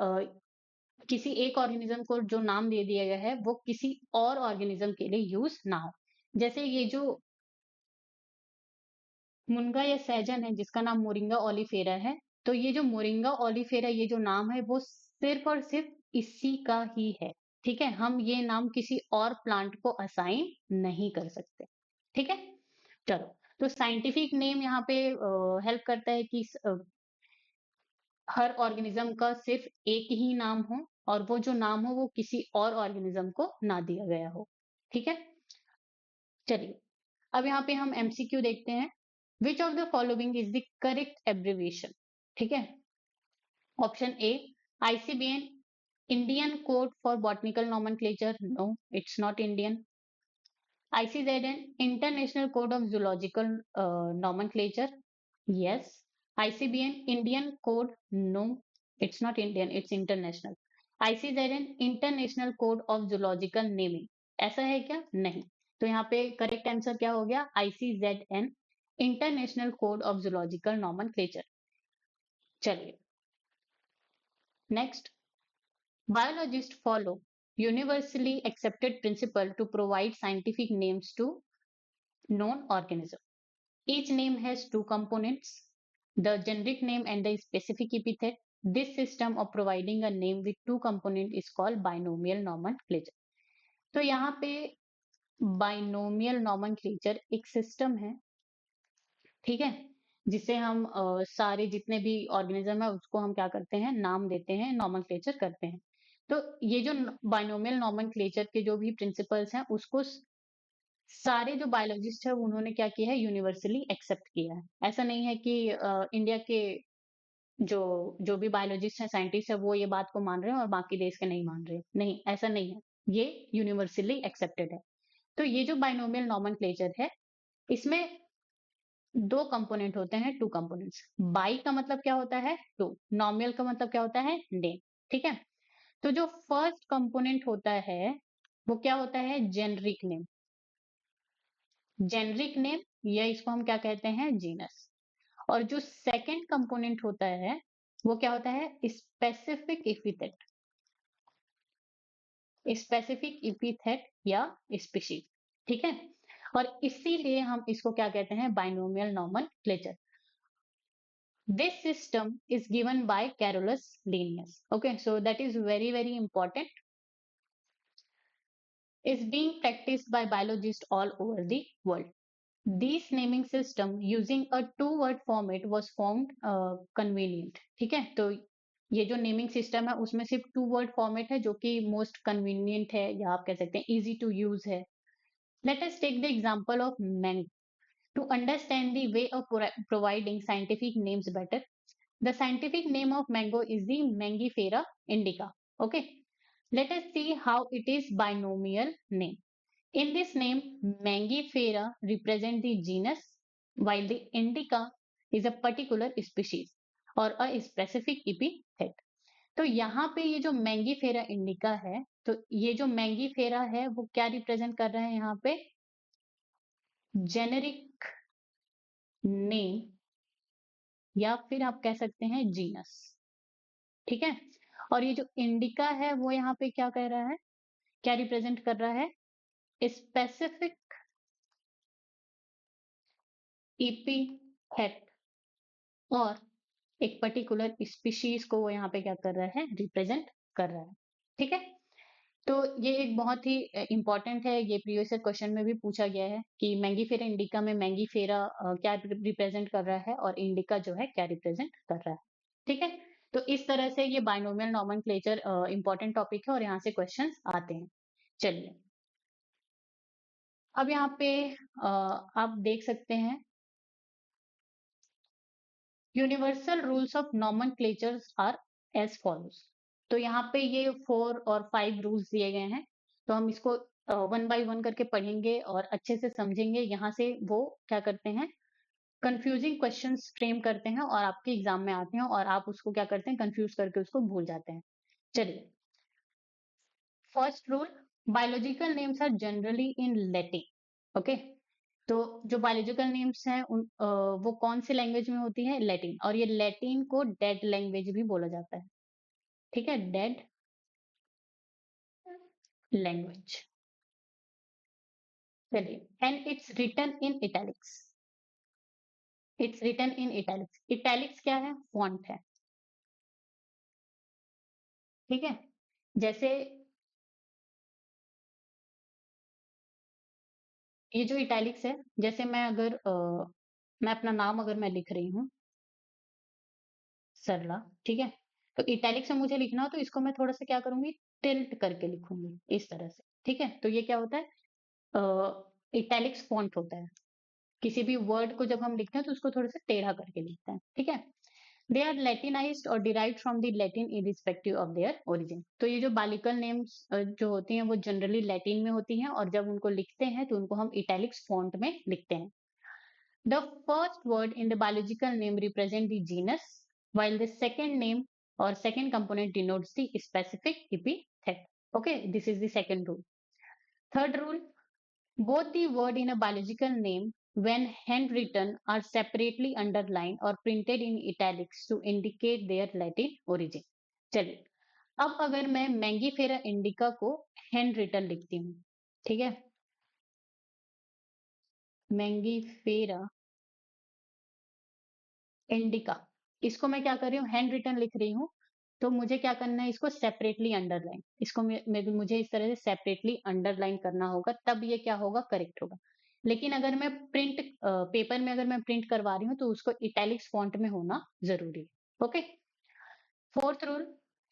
किसी एक ऑर्गेनिज्म को जो नाम दे दिया गया है वो किसी और ऑर्गेनिज्म के लिए यूज ना हो। जैसे ये जो मुनगा या सहजन है जिसका नाम मोरिंगा ओलिफेरा है, तो ये जो मोरिंगा ओलिफेरा ये जो नाम है वो सिर्फ और सिर्फ इसी का ही है। ठीक है, हम ये नाम किसी और प्लांट को असाइन नहीं कर सकते। ठीक है, चलो, तो साइंटिफिक नेम यहाँ पे हेल्प करता है कि हर ऑर्गेनिज्म का सिर्फ एक ही नाम हो और वो जो नाम हो वो किसी और ऑर्गेनिज्म को ना दिया गया हो। ठीक है, चलिए, अब यहाँ पे हम MCQ देखते हैं। Which of the following is the correct abbreviation. ठीक है, option A ICBN, Indian code for botanical nomenclature, no it's not Indian. ICZN, international code of zoological nomenclature, yes. ICBN, Indian code, no it's not Indian, it's international. ICZN, international code of zoological naming, ऐसा है क्या, नहीं। तो यहाँ पे correct answer क्या हो गया, ICZN, international code of zoological nomenclature. चलिए, Next, biologists follow universally accepted principle to provide scientific names to known organisms. Each name has two components, the generic name and the specific epithet. This system of providing a name with two components is called binomial nomenclature. तो यहाँ पे binomial nomenclature एक system है, ठीक है, जिसे हम सारे जितने भी ऑर्गेनिज्म है उसको हम क्या करते हैं, नाम देते हैं, नॉमेनक्लेचर करते हैं। तो ये जो बाइनोमियल नॉमेनक्लेचर के जो भी प्रिंसिपल्स हैं उसको सारे जो बायोलॉजिस्ट है उन्होंने क्या किया है, यूनिवर्सली एक्सेप्ट किया है। ऐसा नहीं है कि इंडिया के जो जो भी बायोलॉजिस्ट हैं, साइंटिस्ट है, वो ये बात को मान रहे हैं और बाकी देश के नहीं मान रहे, नहीं, ऐसा नहीं है, ये यूनिवर्सली एक्सेप्टेड है। तो ये जो बाइनोमियल नॉमेनक्लेचर है, इसमें दो कंपोनेंट होते हैं, टू कंपोनेंट्स। बाई का मतलब क्या होता है, टू। नॉमियल का मतलब क्या होता है, नेम। ठीक है, तो जो फर्स्ट कंपोनेंट होता है वो क्या होता है, जेनरिक नेम। जेनरिक नेम या इसको हम क्या कहते हैं, जीनस। और जो सेकंड कंपोनेंट होता है वो क्या होता है, स्पेसिफिक एपिथेट। स्पेसिफिक एपिथेट या स्पीशीज। ठीक है, और इसीलिए हम इसको क्या कहते हैं, binomial nomenclature. This system is given by Carolus Linnaeus. Okay, so that is very, very important. Is being practiced by biologists all over the world. This naming system using a two-word format was found convenient. ठीक है, तो ये जो naming system है उसमें सिर्फ to word format है जो कि मोस्ट कन्वीनियंट है, या आप कह सकते हैं इजी टू यूज है। Let us take the example of mango to understand the way of providing scientific names better. The scientific name of mango is the Mangifera indica. Okay, let us see how it is binomial name. In this name, Mangifera represent the genus, while the indica is a particular species or a specific epithet. तो यहाँ पे ये जो Mangifera indica है, तो ये जो Mangifera है वो क्या रिप्रेजेंट कर रहा है, यहाँ पे जेनेरिक नेम या फिर आप कह सकते हैं जीनस। ठीक है, और ये जो इंडिका है वो यहाँ पे क्या कह रहा है, क्या रिप्रेजेंट कर रहा है, स्पेसिफिक एपिथेट और एक पर्टिकुलर स्पीशीज को वो यहाँ पे क्या कर रहा है, रिप्रेजेंट कर रहा है। ठीक है, तो ये एक बहुत ही इंपॉर्टेंट है, ये प्रीवियस क्वेश्चन में भी पूछा गया है कि मैंगीफेरा इंडिका में मैंगीफेरा क्या रिप्रेजेंट कर रहा है और इंडिका जो है क्या रिप्रेजेंट कर रहा है। ठीक है, तो इस तरह से ये बाइनोमियल नॉमेनक्लेचर इंपॉर्टेंट टॉपिक है और यहाँ से क्वेश्चंस आते हैं। चलिए, अब यहाँ पे आप देख सकते हैं universal rules of nomenclatures are as follows. तो यहाँ पे ये 4 और 5 रूल्स दिए गए हैं, तो हम इसको वन बाय वन करके पढ़ेंगे और अच्छे से समझेंगे। यहाँ से वो क्या करते हैं, कंफ्यूजिंग क्वेश्चंस फ्रेम करते हैं और आपके एग्जाम में आते हैं और आप उसको क्या करते हैं, कंफ्यूज करके उसको भूल जाते हैं। चलिए, first rule, biological names are generally in Latin. Okay, तो जो बायोलॉजिकल नेम्स हैं वो कौन सी लैंग्वेज में होती है, लैटिन। और ये लैटिन को डेड लैंग्वेज भी बोला जाता है। ठीक है, डेड लैंग्वेज। चलिए, and it's written in italics. It's written in italics. Italics क्या है, फॉन्ट है। ठीक है, जैसे ये जो इटैलिक्स है, जैसे मैं अगर मैं अपना नाम अगर मैं लिख रही हूँ सरला, ठीक है, तो इटैलिक से मुझे लिखना हो तो इसको मैं थोड़ा सा क्या करूंगी, टिल्ट करके लिखूंगी इस तरह से। ठीक है, तो ये क्या होता है, इटैलिक्स फॉन्ट होता है। किसी भी वर्ड को जब हम लिखते हैं तो उसको थोड़ा सा टेढ़ा करके लिखते हैं। ठीक है, दे आर लैटिनाइज्ड और derived from the Latin irrespective of their origin. तो ये जो बालिकल नेम्स जो होती हैं वो जनरली लैटिन में होती हैं और जब उनको लिखते हैं तो उनको हम इटैलिक्स फॉन्ट में लिखते हैं। The first word in the biological name represents the genus, while the second name or second component denotes the specific epithet. Okay, this is the second rule. Third rule, both the word in a biological name when handwritten are separately underlined or printed in italics to indicate their Latin origin. चलिए, अब अगर मैं Mangifera indica को hand written लिखती हूँ, ठीक है, Mangifera indica, इसको मैं क्या कर रही हूँ, हैंड रिटन लिख रही हूँ। तो मुझे क्या करना है, इसको सेपरेटली अंडरलाइन, इसको मुझे इस तरह से सेपरेटली अंडरलाइन करना होगा, तब ये क्या होगा, करेक्ट होगा। लेकिन अगर मैं पेपर में अगर मैं प्रिंट करवा रही हूँ तो उसको इटैलिक्स फॉन्ट में होना जरूरी है। Okay, fourth rule,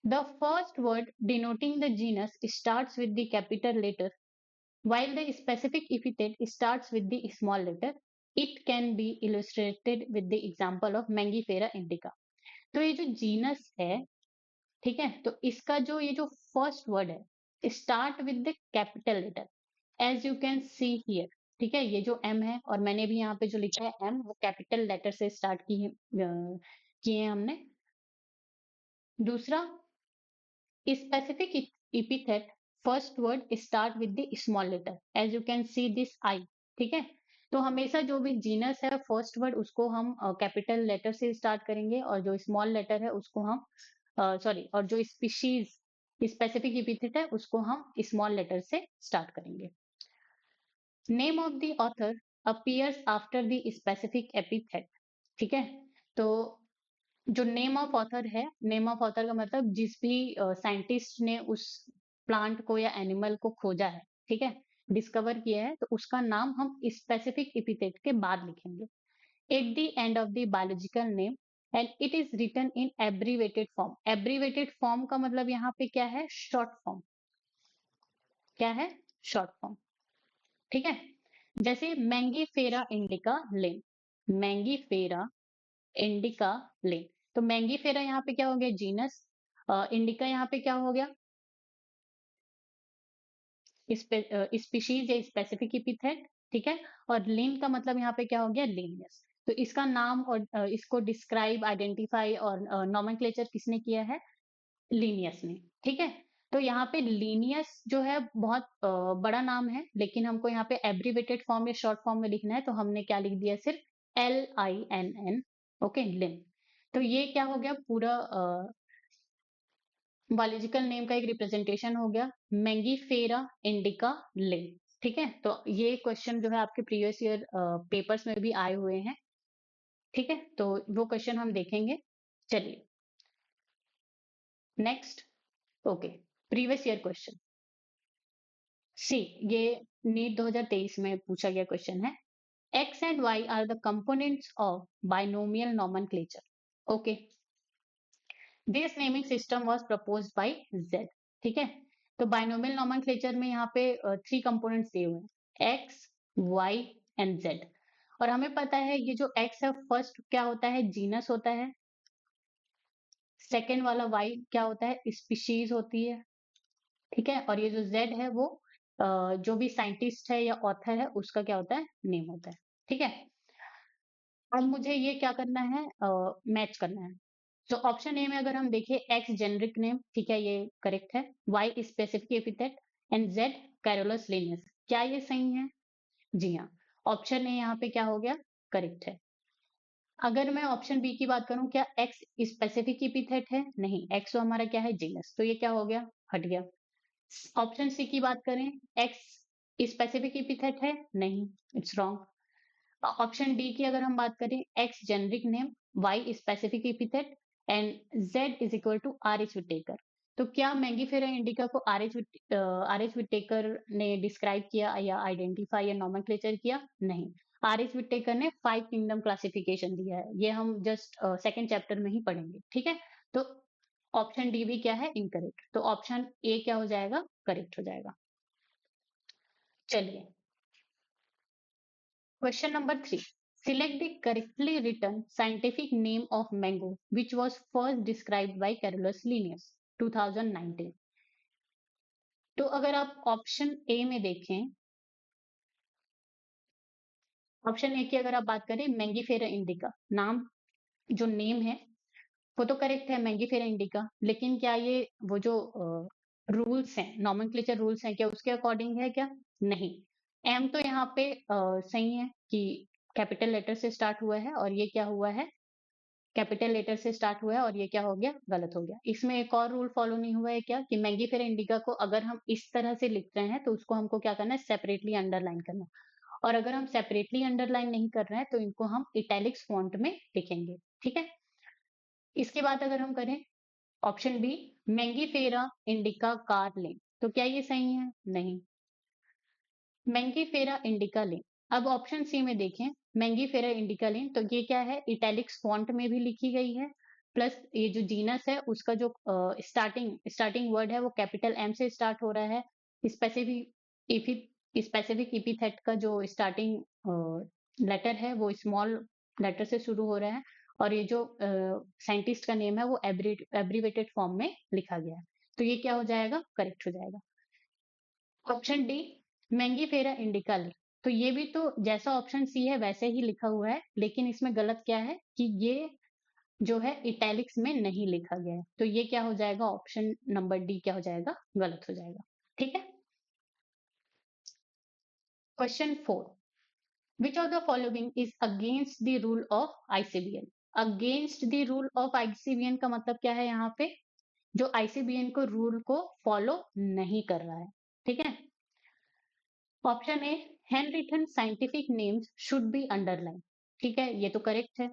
the first word denoting the genus starts with the capital letter while the specific epithet starts with the small letter. It can be illustrated with the example of Mangifera indica. तो ये जो genus है, ठीक है, तो इसका जो ये जो फर्स्ट वर्ड है, start with the capital letter, as you can see here, ठीक है, ये जो एम है और मैंने भी यहाँ पे जो लिखा है एम, वो कैपिटल लेटर से स्टार्ट किए हैं हमने। दूसरा, specific epithet, first word start with the small letter, as you can see this I, ठीक है। तो हमेशा जो भी जीनस है फर्स्ट वर्ड उसको हम कैपिटल लेटर से स्टार्ट करेंगे, और जो स्मॉल लेटर है उसको हम सॉरी, और जो स्पीशीज स्पेसिफिक इपिथेट है उसको हम स्मॉल लेटर से स्टार्ट करेंगे। Name of the author appears after the specific epithet, ठीक है। तो जो नेम ऑफ ऑथर है, नेम ऑफ ऑथर का मतलब जिस भी साइंटिस्ट ने उस प्लांट को या एनिमल को खोजा है, ठीक है, डिस्कवर किया है, तो उसका नाम हम स्पेसिफिक एपिथेट के बाद लिखेंगे at the end of the biological name, and it is written in abbreviated form. Abbreviated form का मतलब यहाँ पे क्या है, शॉर्ट फॉर्म, क्या है, शॉर्ट फॉर्म, ठीक है। जैसे Mangifera indica Linn, Mangifera indica Linn, तो मैंगीफेरा यहाँ पे क्या हो गया, जीनस, इंडिका यहाँ पे क्या हो गया, स्पीशीज या स्पेसिफिक एपिथेट, ठीक है। और लेन का मतलब यहाँ पे क्या हो गया, लेनियस। तो इसका नाम और इसको डिस्क्राइब, आइडेंटिफाई और नॉमेनक्लेचर किसने किया है, लीनियस ने, ठीक है। तो यहाँ पे लीनियस जो है बहुत बड़ा नाम है, लेकिन हमको यहाँ पे एब्रीवेटेड फॉर्म या शॉर्ट फॉर्म में लिखना है, तो हमने क्या लिख दिया, सिर्फ LINN, ओके, लिन। तो ये क्या हो गया, पूरा बायोलॉजिकल नेम का एक रिप्रेजेंटेशन हो गया, मैंगीफेरा इंडिका लिन, ठीक है। तो ये क्वेश्चन जो है आपके प्रीवियस ईयर पेपर्स में भी आए हुए हैं, ठीक है, तो वो क्वेश्चन हम देखेंगे। चलिए next, okay, previous year question C, ये नीट 2023 में पूछा गया क्वेश्चन है। X and Y are the components of binomial nomenclature. Okay, this naming system was proposed by Z, ठीक है। तो बाइनोमियल नोमेनक्लेचर में यहाँ पे 3 कंपोनेंट्स दिए हुए हैं, X, Y एंड Z। और हमें पता है ये जो X है फर्स्ट क्या होता है, जीनस होता है, सेकेंड वाला Y क्या होता है, स्पीशीज होती है, ठीक है। और ये जो Z है वो जो भी साइंटिस्ट है या ऑथर है उसका क्या होता है, नेम होता है, ठीक है। अब मुझे ये क्या करना है, मैच करना है। तो ऑप्शन ए में अगर हम देखें, एक्स जेनरिक नेम, ठीक है, ये करेक्ट है, Y specific epithet and Z Carolus Linnaeus, क्या ये सही है, जी हाँ, ऑप्शन ए यहाँ पे क्या हो गया, करेक्ट है। अगर मैं ऑप्शन बी की बात करूं, क्या एक्स स्पेसिफिक एपिथेट है, नहीं, एक्स तो हमारा क्या है, जीनस, तो ये क्या हो गया, हट गया। ऑप्शन सी की बात करें, एक्स स्पेसिफिक एपिथेट है, नहीं, इट्स रॉन्ग। ऑप्शन डी की अगर हम बात करें, X generic name, Y specific epithet and Z is equal to R H Whittaker, तो क्या मैंगीफेरा इंडिका को आर एच विटेकर ने डिस्क्राइब किया या आइडेंटिफाई या नॉमेनक्लेचर किया, नहीं। आर एच विटेकर ने 5 किंगडम क्लासिफिकेशन दिया है, ये हम जस्ट सेकेंड चैप्टर में ही पढ़ेंगे, ठीक है। तो ऑप्शन डी भी क्या है, इनकरेक्ट, तो ऑप्शन ए क्या हो जाएगा, करेक्ट हो जाएगा। चलिए, question number 3. Select the correctly written scientific name of mango which was first described by Carolus Linnaeus 2019. तो अगर आप ऑप्शन ए में देखें, ऑप्शन ए की अगर आप बात करें, मैंगीफेरा इंडिका नाम, जो नेम है वो तो करेक्ट है, मैंगीफेरा इंडिका, लेकिन क्या ये वो जो रूल्स हैं, नॉमेनक्लेचर रूल्स हैं, क्या उसके अकॉर्डिंग है क्या, नहीं। एम तो यहाँ पे सही है कि कैपिटल लेटर से स्टार्ट हुआ है, और ये क्या हुआ है, कैपिटल लेटर से स्टार्ट हुआ है और ये क्या हो गया, गलत हो गया। इसमें एक और रूल फॉलो नहीं हुआ है क्या, कि मैंगीफेरा इंडिका को अगर हम इस तरह से लिख रहे हैं तो उसको हमको क्या करना है, सेपरेटली अंडरलाइन करना। और अगर हम सेपरेटली अंडरलाइन नहीं कर रहे हैं तो इनको हम इटैलिक्स फॉन्ट में लिखेंगे, ठीक है। इसके बाद अगर हम करें ऑप्शन बी, मैंगीफेरा इंडिका कार लें, तो क्या ये सही है, नहीं। मैंगीफेरा इंडिका लें। अब ऑप्शन सी में देखें, मैंगीफेरा इंडिका लें, तो ये क्या है, इटैलिक्स फॉन्ट में भी लिखी गई है, प्लस ये जो जीनस है उसका जो स्टार्टिंग वर्ड है वो कैपिटल एम से स्टार्ट हो रहा है। स्पेसिफिक इपिथेट का जो स्टार्टिंग लेटर है वो स्मॉल लेटर से शुरू हो रहा है, और ये जो साइंटिस्ट का नेम है वो एब्रीवेटेड फॉर्म में लिखा गया है। तो ये क्या हो जाएगा, करेक्ट हो जाएगा। ऑप्शन डी, मैंगीफेरा इंडिका ले, तो ये भी तो जैसा ऑप्शन सी है वैसे ही लिखा हुआ है, लेकिन इसमें गलत क्या है कि ये जो है इटैलिक्स में नहीं लिखा गया है, तो ये क्या हो जाएगा, ऑप्शन नंबर डी क्या हो जाएगा, गलत हो जाएगा, ठीक है। Question 4, which of the following is against the rule of ICBN. Against the rule of ICBN का मतलब क्या है, यहाँ पे जो आईसीबीएन को रूल को फॉलो नहीं कर रहा है, ठीक है। Option A, hand written scientific names should be underline, ठीक है, ये तो करेक्ट है।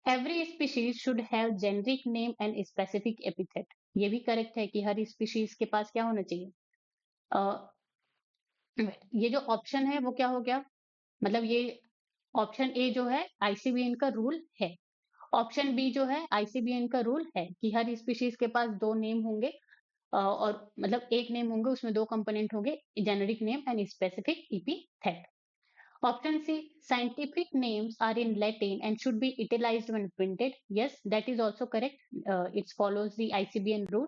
Every species should have generic name and specific epithet, ये भी करेक्ट है कि हर स्पीशीज के पास क्या होना चाहिए। अ, ये जो ऑप्शन है वो क्या हो गया, मतलब ये ऑप्शन ए जो है आईसीबीएन का रूल है, ऑप्शन बी जो है आईसीबीएन का रूल है कि हर स्पीशीज के पास दो नेम होंगे, और मतलब एक नेम होंगे उसमें दो कंपोनेंट होंगे, generic name and specific epithet. Option C, scientific names are in Latin and should be italicized when printed. Yes, that is also correct. It follows the ICBN rule.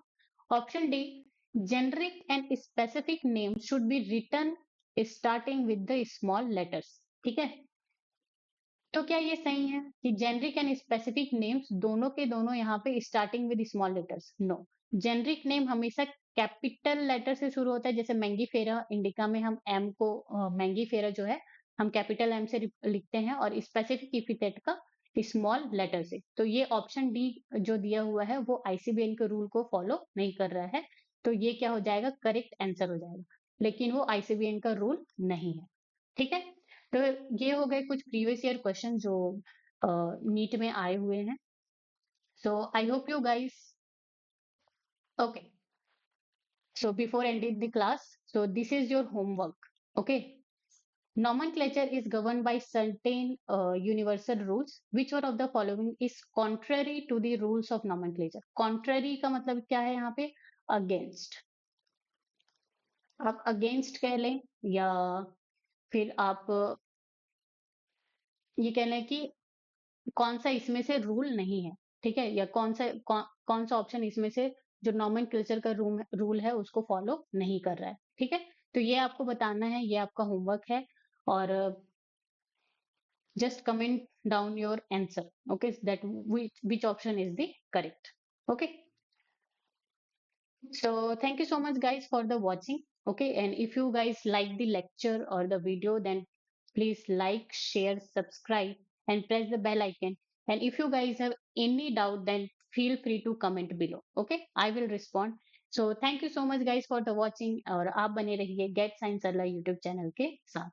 Option D, generic and specific names should be written starting with the small letters. ठीक है, तो क्या ये सही है कि generic and specific names दोनों के दोनों यहाँ पे starting with small letters, no. Generic name हमेशा कैपिटल लेटर से शुरू होता है, जैसे मैंगीफेरा इंडिका में हम एम को मैंगीफेरा जो है हम कैपिटल एम से लिखते हैं, और स्पेसिफिक इपिथेट का स्मॉल लेटर से। तो ये ऑप्शन डी जो दिया हुआ है वो आईसीबीएन के रूल को फॉलो नहीं कर रहा है, तो ये क्या हो जाएगा, करेक्ट आंसर हो जाएगा, लेकिन वो आईसीबीएन का रूल नहीं है, ठीक है। तो ये हो गए कुछ प्रीवियस ईयर क्वेश्चन जो नीट में आए हुए हैं। So I hope you guys, okay, so before ending the class, so this is your homework, okay. Nomenclature is governed by certain universal rules. Which one of the following is contrary to the rules of nomenclature? Contrary का मतलब क्या है यहाँ पे, against। आप against कह लें, या फिर आप ये कह लें कि कौन सा इसमें से रूल नहीं है, ठीक है, या कौन सा ऑप्शन इसमें से जो नॉमेनक्लेचर का रूल है उसको फॉलो नहीं कर रहा है, ठीक है। तो ये आपको बताना है, ये आपका होमवर्क है, और just comment down your answer, okay, that which option is the correct, okay. So thank you so much guys for the watching, okay, and if you guys like the lecture or the video, then please like, share, subscribe and press the bell icon. And if you guys have any doubt, then feel free to comment below, okay, I will respond. So thank you so much guys for the watching, और आप बने रहिए gate science अल्लाह YouTube channel के साथ।